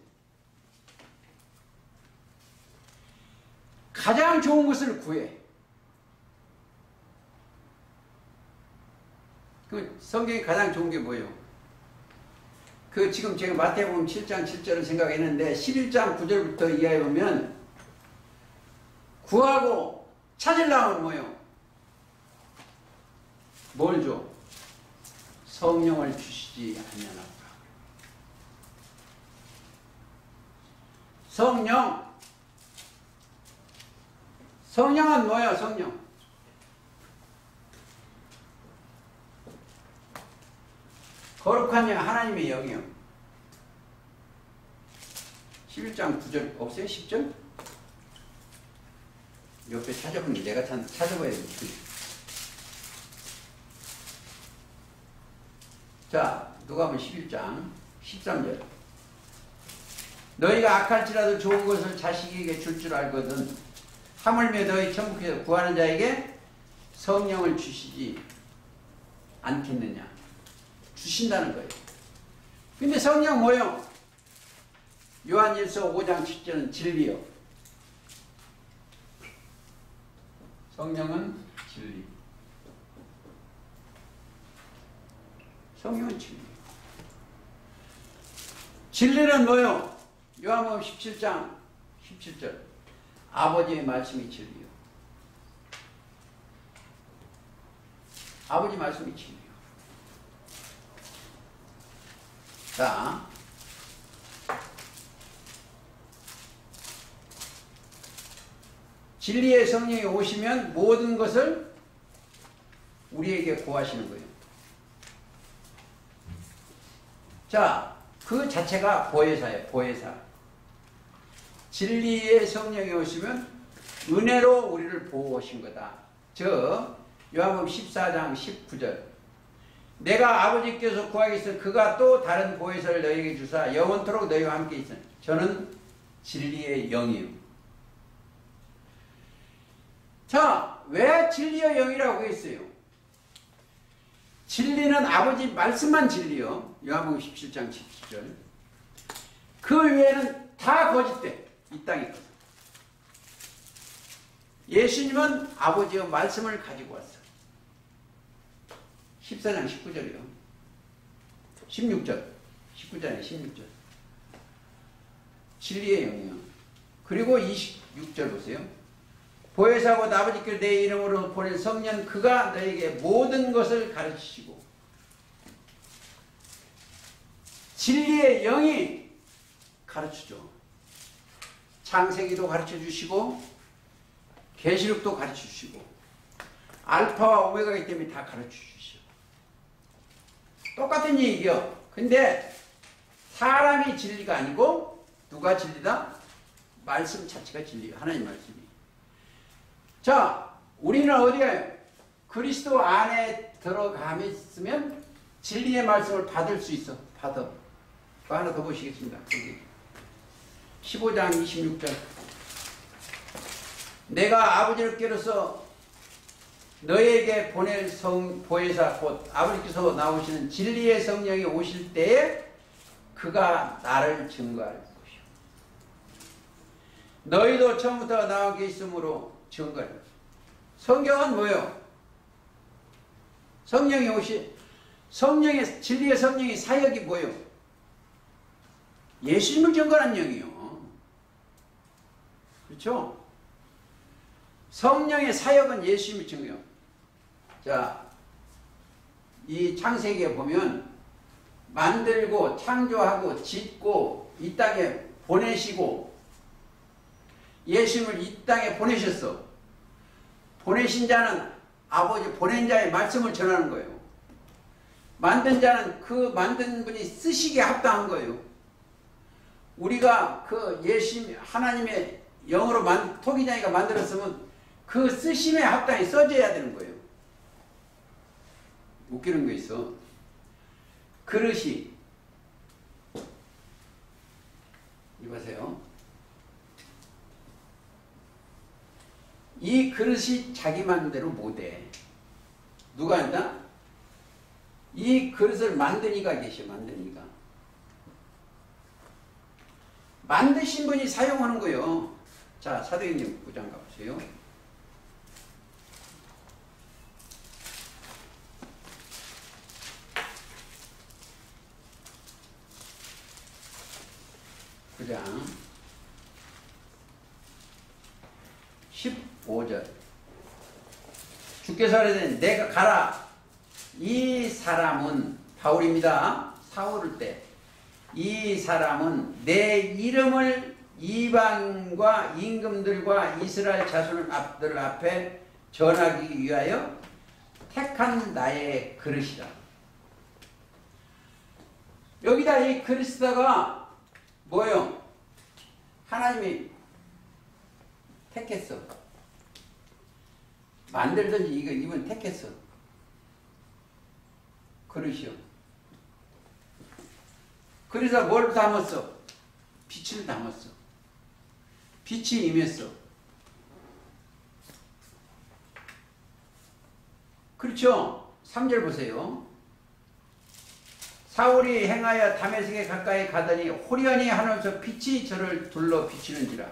가장 좋은 것을 구해. 그 성경이 가장 좋은 게 뭐예요? 그 지금 제가 마태복음 7장 7절을 생각했는데 11장 9절부터 이하에 보면 구하고 찾으려면 뭐예요? 뭘 줘? 성령을 주시지 않냐나. 성령은 뭐야? 성령. 거룩한 영 하나님의 영이요. 11장 9절 없어요? 10절? 옆에 찾아보면 내가 찾아봐야 되겠지. 자, 누가복음 11장 13절. 너희가 악할지라도 좋은 것을 자식에게 줄 줄 알거든 하물며 너희 천국에서 구하는 자에게 성령을 주시지 않겠느냐. 주신다는 거예요. 근데 성령 뭐요? 요한일서 5장 7절은 진리요. 성령은 진리. 성령은 진리. 진리는 뭐요? 요한복음 17장 17절. 아버지의 말씀이 진리요. 아버지 말씀이 진리요. 자, 진리의 성령이 오시면 모든 것을 우리에게 고하시는 거예요. 자, 그 자체가 보혜사예요. 보혜사. 진리의 성령이 오시면 은혜로 우리를 보호하신 거다. 저 요한복음 14장 19절. 내가 아버지께서 구하겠으니 그가 또 다른 보혜사를 너희에게 주사 영원토록 너희와 함께 있으니 저는 진리의 영이요. 자, 왜 진리의 영이라고 했어요? 진리는 아버지 말씀만 진리요. 요한복음 17장 17절. 그 외에는 다 거짓돼. 이 땅에 거서. 예수님은 아버지의 말씀을 가지고 왔어. 14장 19절이요. 16절. 19절에 16절. 진리의 영이요. 그리고 26절 보세요. 보혜사고 아버지께 내 이름으로 보낸 성령 그가 너에게 모든 것을 가르치시고 진리의 영이 가르치죠. 창세기도 가르쳐주시고 계시록도 가르쳐주시고 알파와 오메가이기 때문에 다 가르쳐주시죠. 똑같은 얘기요. 근데 사람이 진리가 아니고 누가 진리다? 말씀 자체가 진리예요. 하나님 말씀이. 자, 우리는 어디에 그리스도 안에 들어가면 진리의 말씀을 받을 수 있어. 받아. 또 하나 더 보시겠습니다. 여기 15장 26절. 내가 아버지께로서 너에게 보낼 보혜사 곧 아버지께서 나오시는 진리의 성령이 오실 때에 그가 나를 증거할 것이요. 너희도 처음부터 나와 계시므로 증거해. 성경은 뭐예요? 성령이 성령의 진리의 성령의 사역이 뭐예요? 예수님을 증거하는 영이요. 그렇죠? 성령의 사역은 예수님을 증거해요. 자, 이 창세기에 보면 만들고 창조하고 짓고 이 땅에 보내시고 예수님을 이 땅에 보내셨어. 보내신 자는 아버지 보낸 자의 말씀을 전하는 거예요. 만든 자는 그 만든 분이 쓰시기에 합당한 거예요. 우리가 그 예수님 하나님의 영으로 토기장이가 만들었으면 그 쓰심에 합당히 써져야 되는 거예요. 웃기는 거 있어. 그릇이 이보세요. 이 그릇이 자기 마음대로 못해. 누가 한다? 이 그릇을 만든 이가 계셔. 만든 이가. 만드신 분이 사용하는 거예요. 자, 사도행전 9장 가보세요. 그장 15절. 주께서 하시되 내가 가라. 이 사람은 바울입니다. 사울을 때 이 사람은 내 이름을 이방과 임금들과 이스라엘 자손들 앞에 전하기 위하여 택한 나의 그릇이다. 여기다 이 그릇에다가 뭐예요? 하나님이 택했어. 만들든지 이건 택했어. 그릇이요. 그래서 뭘 담았어? 빛을 담았어. 빛이 임했어. 그렇죠? 3절 보세요. 사울이 행하여 다메섹에 가까이 가더니 호련히 하늘에서 빛이 저를 둘러 비추는지라.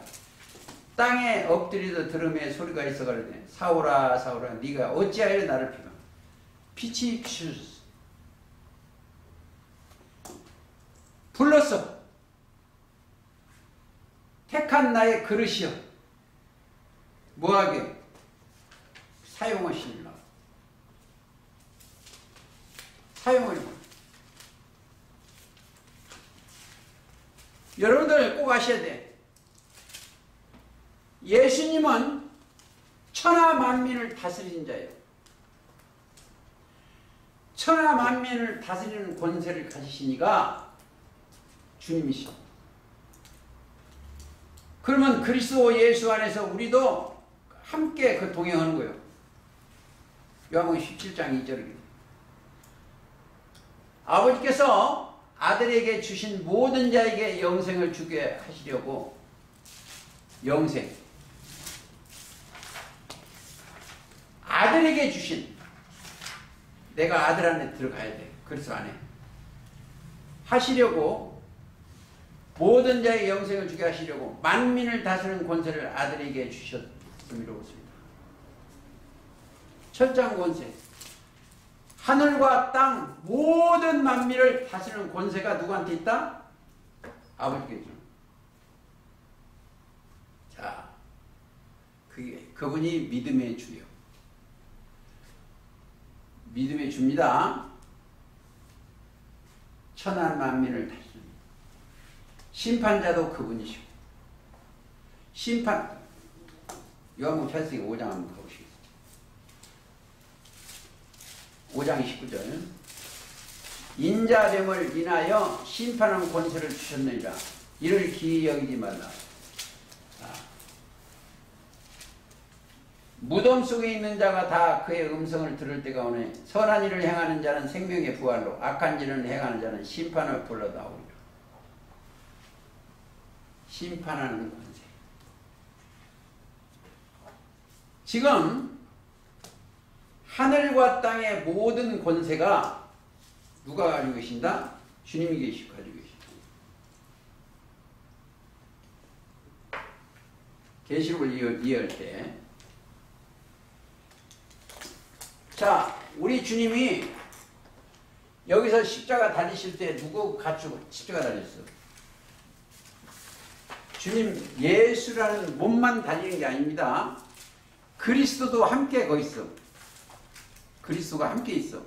땅에 엎드리도 들음에 소리가 있어 가로되 사울아 사울아 네가 어찌하여 나를 피가. 빛이 비추셨어. 불렀어. 택한 나의 그릇이여. 뭐하게? 사용하시리라. 사용하리라. 여러분들 꼭 아셔야 돼. 예수님은 천하 만민을 다스리는 자예요. 천하 만민을 다스리는 권세를 가지시니까 주님이시오. 그러면 그리스도 예수 안에서 우리도 함께 그 동행하는 거예요. 요한복음 17장 2절입니다. 아버지께서 아들에게 주신 모든 자에게 영생을 주게 하시려고 영생 아들에게 주신 내가 아들 안에 들어가야 돼. 그리스도 안에 하시려고 모든 자에게 영생을 주게 하시려고 만민을 다스리는 권세를 아들에게 주셨음이라고 씁니다. 첫장 권세 하늘과 땅 모든 만민을 다스리는 권세가 누구한테 있다? 아버지께 있죠. 자, 그분이 믿음의 주요. 믿음의 주입니다. 천한 만민을 다스립니다. 심판자도 그분이시고 심판 요한복음 5장 한번 가보시겠습니다. 5장 19절 인자됨을 인하여 심판하는 권세를 주셨느니라. 이를 기이 여기지 말라. 무덤 속에 있는 자가 다 그의 음성을 들을 때가 오네. 선한 일을 행하는 자는 생명의 부활로 악한 일을 행하는 자는 심판을 불러다오리라. 심판하는 권세. 지금 하늘과 땅의 모든 권세가 누가 가지고 계신다? 주님이 가지고 계신다. 계시록을 이해할 때 자, 우리 주님이 여기서 십자가 달리실 때 누구 갖추고 십자가 달렸어? 주님 예수라는 몸만 달리는 게 아닙니다. 그리스도도 함께 거기 있어. 그리스도가 함께 있어.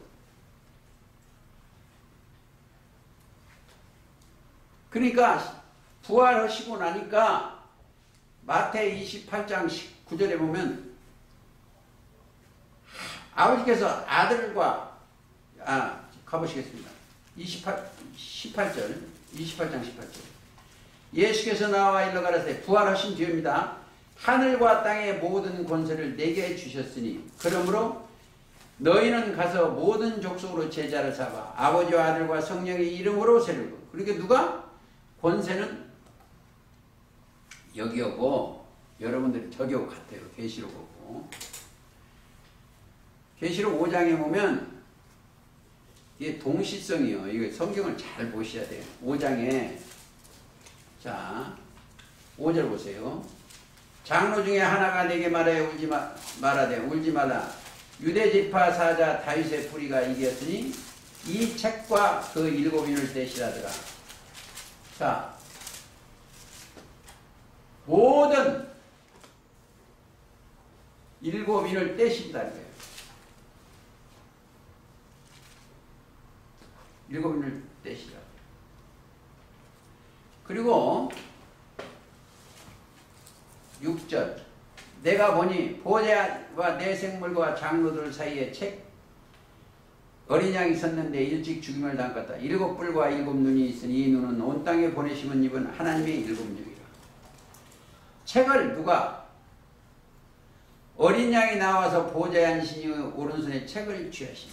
그러니까 부활하시고 나니까 마태 28장 19절에 보면 아버지께서 아들과 가보시겠습니다. 18장 18절 예수께서 나와 일러 가라사대 부활하신 뒤입니다. 하늘과 땅의 모든 권세를 내게 주셨으니 그러므로 너희는 가서 모든 족속으로 제자를 삼아 아버지와 아들과 성령의 이름으로 세우고. 그러니까 누가? 권세는 여기 오고 여러분들이 저기 오고 같아요. 계시록 오고. 계시록 5장에 보면 이게 동시성이요. 이거 성경을 잘 보셔야 돼요. 5장에 자 5절 보세요. 장로 중에 하나가 내게 말하여 말하되 울지 마라. 유대지파 사자 다윗의 뿌리가 이겼으니 이 책과 그 7인을 떼시라더라. 자, 모든 7인을 떼신다는 거예요. 7인을 떼시라. 그리고 6절 내가 보니 보좌와 내 생물과 장로들 사이에 책 어린 양이 섰는데 일찍 죽임을 당했다. 7뿔과 7 눈이 있으니 이 눈은 온 땅에 보내심은 입은 하나님의 7 종이라. 책을 누가? 어린 양이 나와서 보좌에 앉으시니 오른손에 책을 취하시니.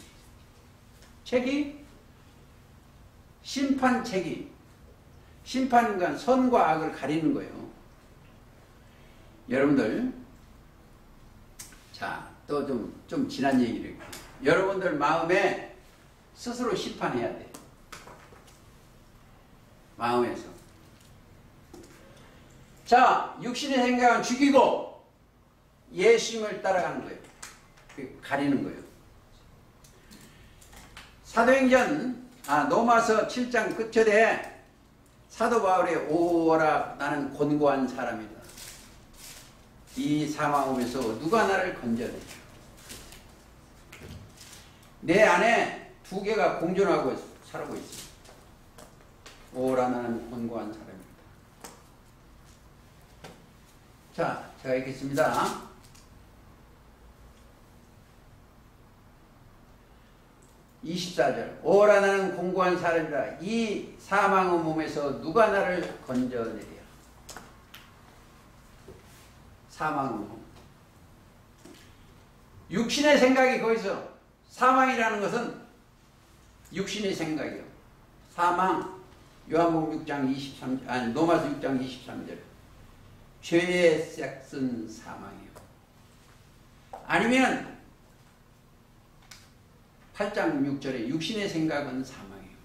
책이 심판책이. 심판은 선과 악을 가리는 거예요. 여러분들, 자, 또 좀 지난 얘기를 할게요. 여러분들 마음에 스스로 심판해야 돼. 마음에서. 자, 육신의 생각은 죽이고 예수님을 따라가는 거예요. 가리는 거예요. 사도행전 로마서 7장 끝절에 사도 바울의 오라 나는 곤고한 사람이다. 이 사망함에서 누가 나를 건져내죠? 내 안에 두 개가 공존하고 살고 있습니다. 오라 나는 곤고한 사람입니다. 자, 제가 읽겠습니다. (24절) 오라 나는 공고한 사람이라. 이 사망의 몸에서 누가 나를 건져내랴. 사망의 몸. 육신의 생각이 거기서, 사망이라는 것은 육신의 생각이요. 사망, 요한복음 6장 23절, 로마서 6장 23절. 죄의 싹은 사망이요. 아니면 8장 6절에 육신의 생각은 사망이요.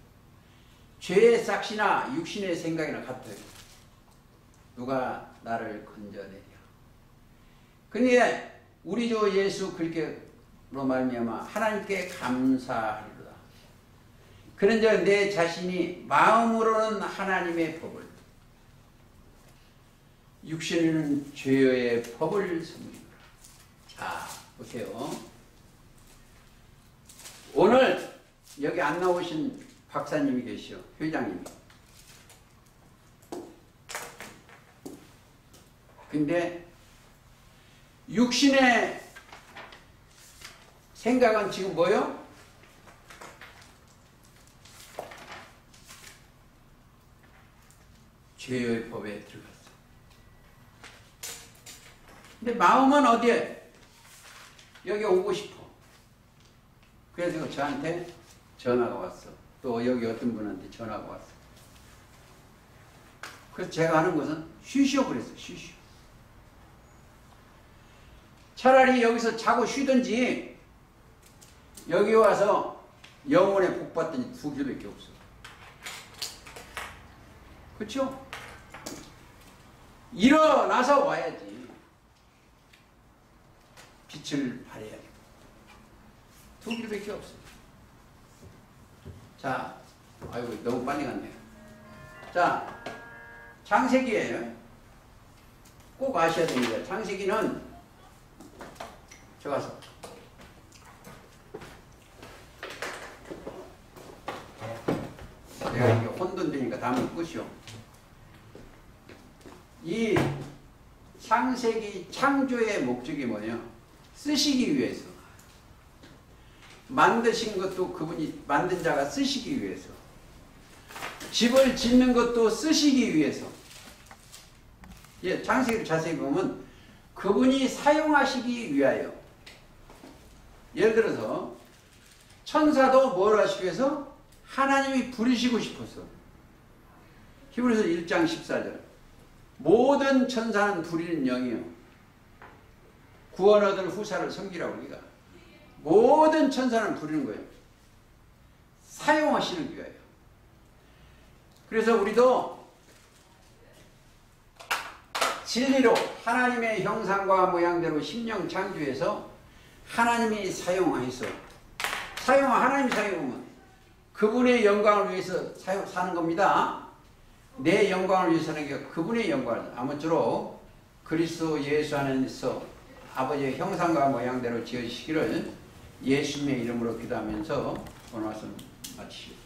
죄의 싹이나 육신의 생각이나 같아요. 누가 나를 건져내랴. 그런데 우리 주 예수 그리스도로 말미암아 하나님께 감사하리로다. 그런즉 내 자신이 마음으로는 하나님의 법을, 육신은 죄의 법을 섬기노라. 자, 보세요. 오늘 여기 안 나오신 박사님이 계시오. 회장님이. 근데 육신의 생각은 지금 뭐요? 죄의 법에 들어갔어. 근데 마음은 어디에? 여기 오고 싶어. 그래서 저한테 전화가 왔어. 또 여기 어떤 분한테 전화가 왔어. 그래서 제가 하는 것은 쉬시오 그랬어. 쉬시오. 차라리 여기서 자고 쉬든지 여기 와서 영혼의 복 받더니 두 길밖에 없어. 그렇죠? 일어나서 와야지. 빛을 발해야지. 두 길밖에 없어. 자, 아이고 너무 빨리 갔네요. 자, 창세기예요. 꼭 아셔야 됩니다. 창세기는 저가서 내가 이게 혼돈되니까 다음에 끝이요. 이 창세기 창조의 목적이 뭐예요? 쓰시기 위해서. 만드신 것도 그분이 만든 자가 쓰시기 위해서. 집을 짓는 것도 쓰시기 위해서. 예, 창세기를 자세히 보면 그분이 사용하시기 위하여. 예를 들어서 천사도 뭘 하시기 위해서? 하나님이 부르시고 싶어서. 히브리서 1장 14절. 모든 천사는 부리는 영이요. 구원 얻을 후사를 섬기라고 우리가. 모든 천사는 부르는 거예요. 사용하시는 위하여. 그래서 우리도 진리로 하나님의 형상과 모양대로 심령 창조해서 하나님이 사용하셔서 하나님이 사용하면 그분의 영광을 위해서 사는 겁니다. 내 영광을 위해서 사는 게 그분의 영광을. 아무쪼록 그리스도 예수 안에서 아버지의 형상과 모양대로 지으시기를 예수님의 이름으로 기도하면서 오늘 말씀 마치시오.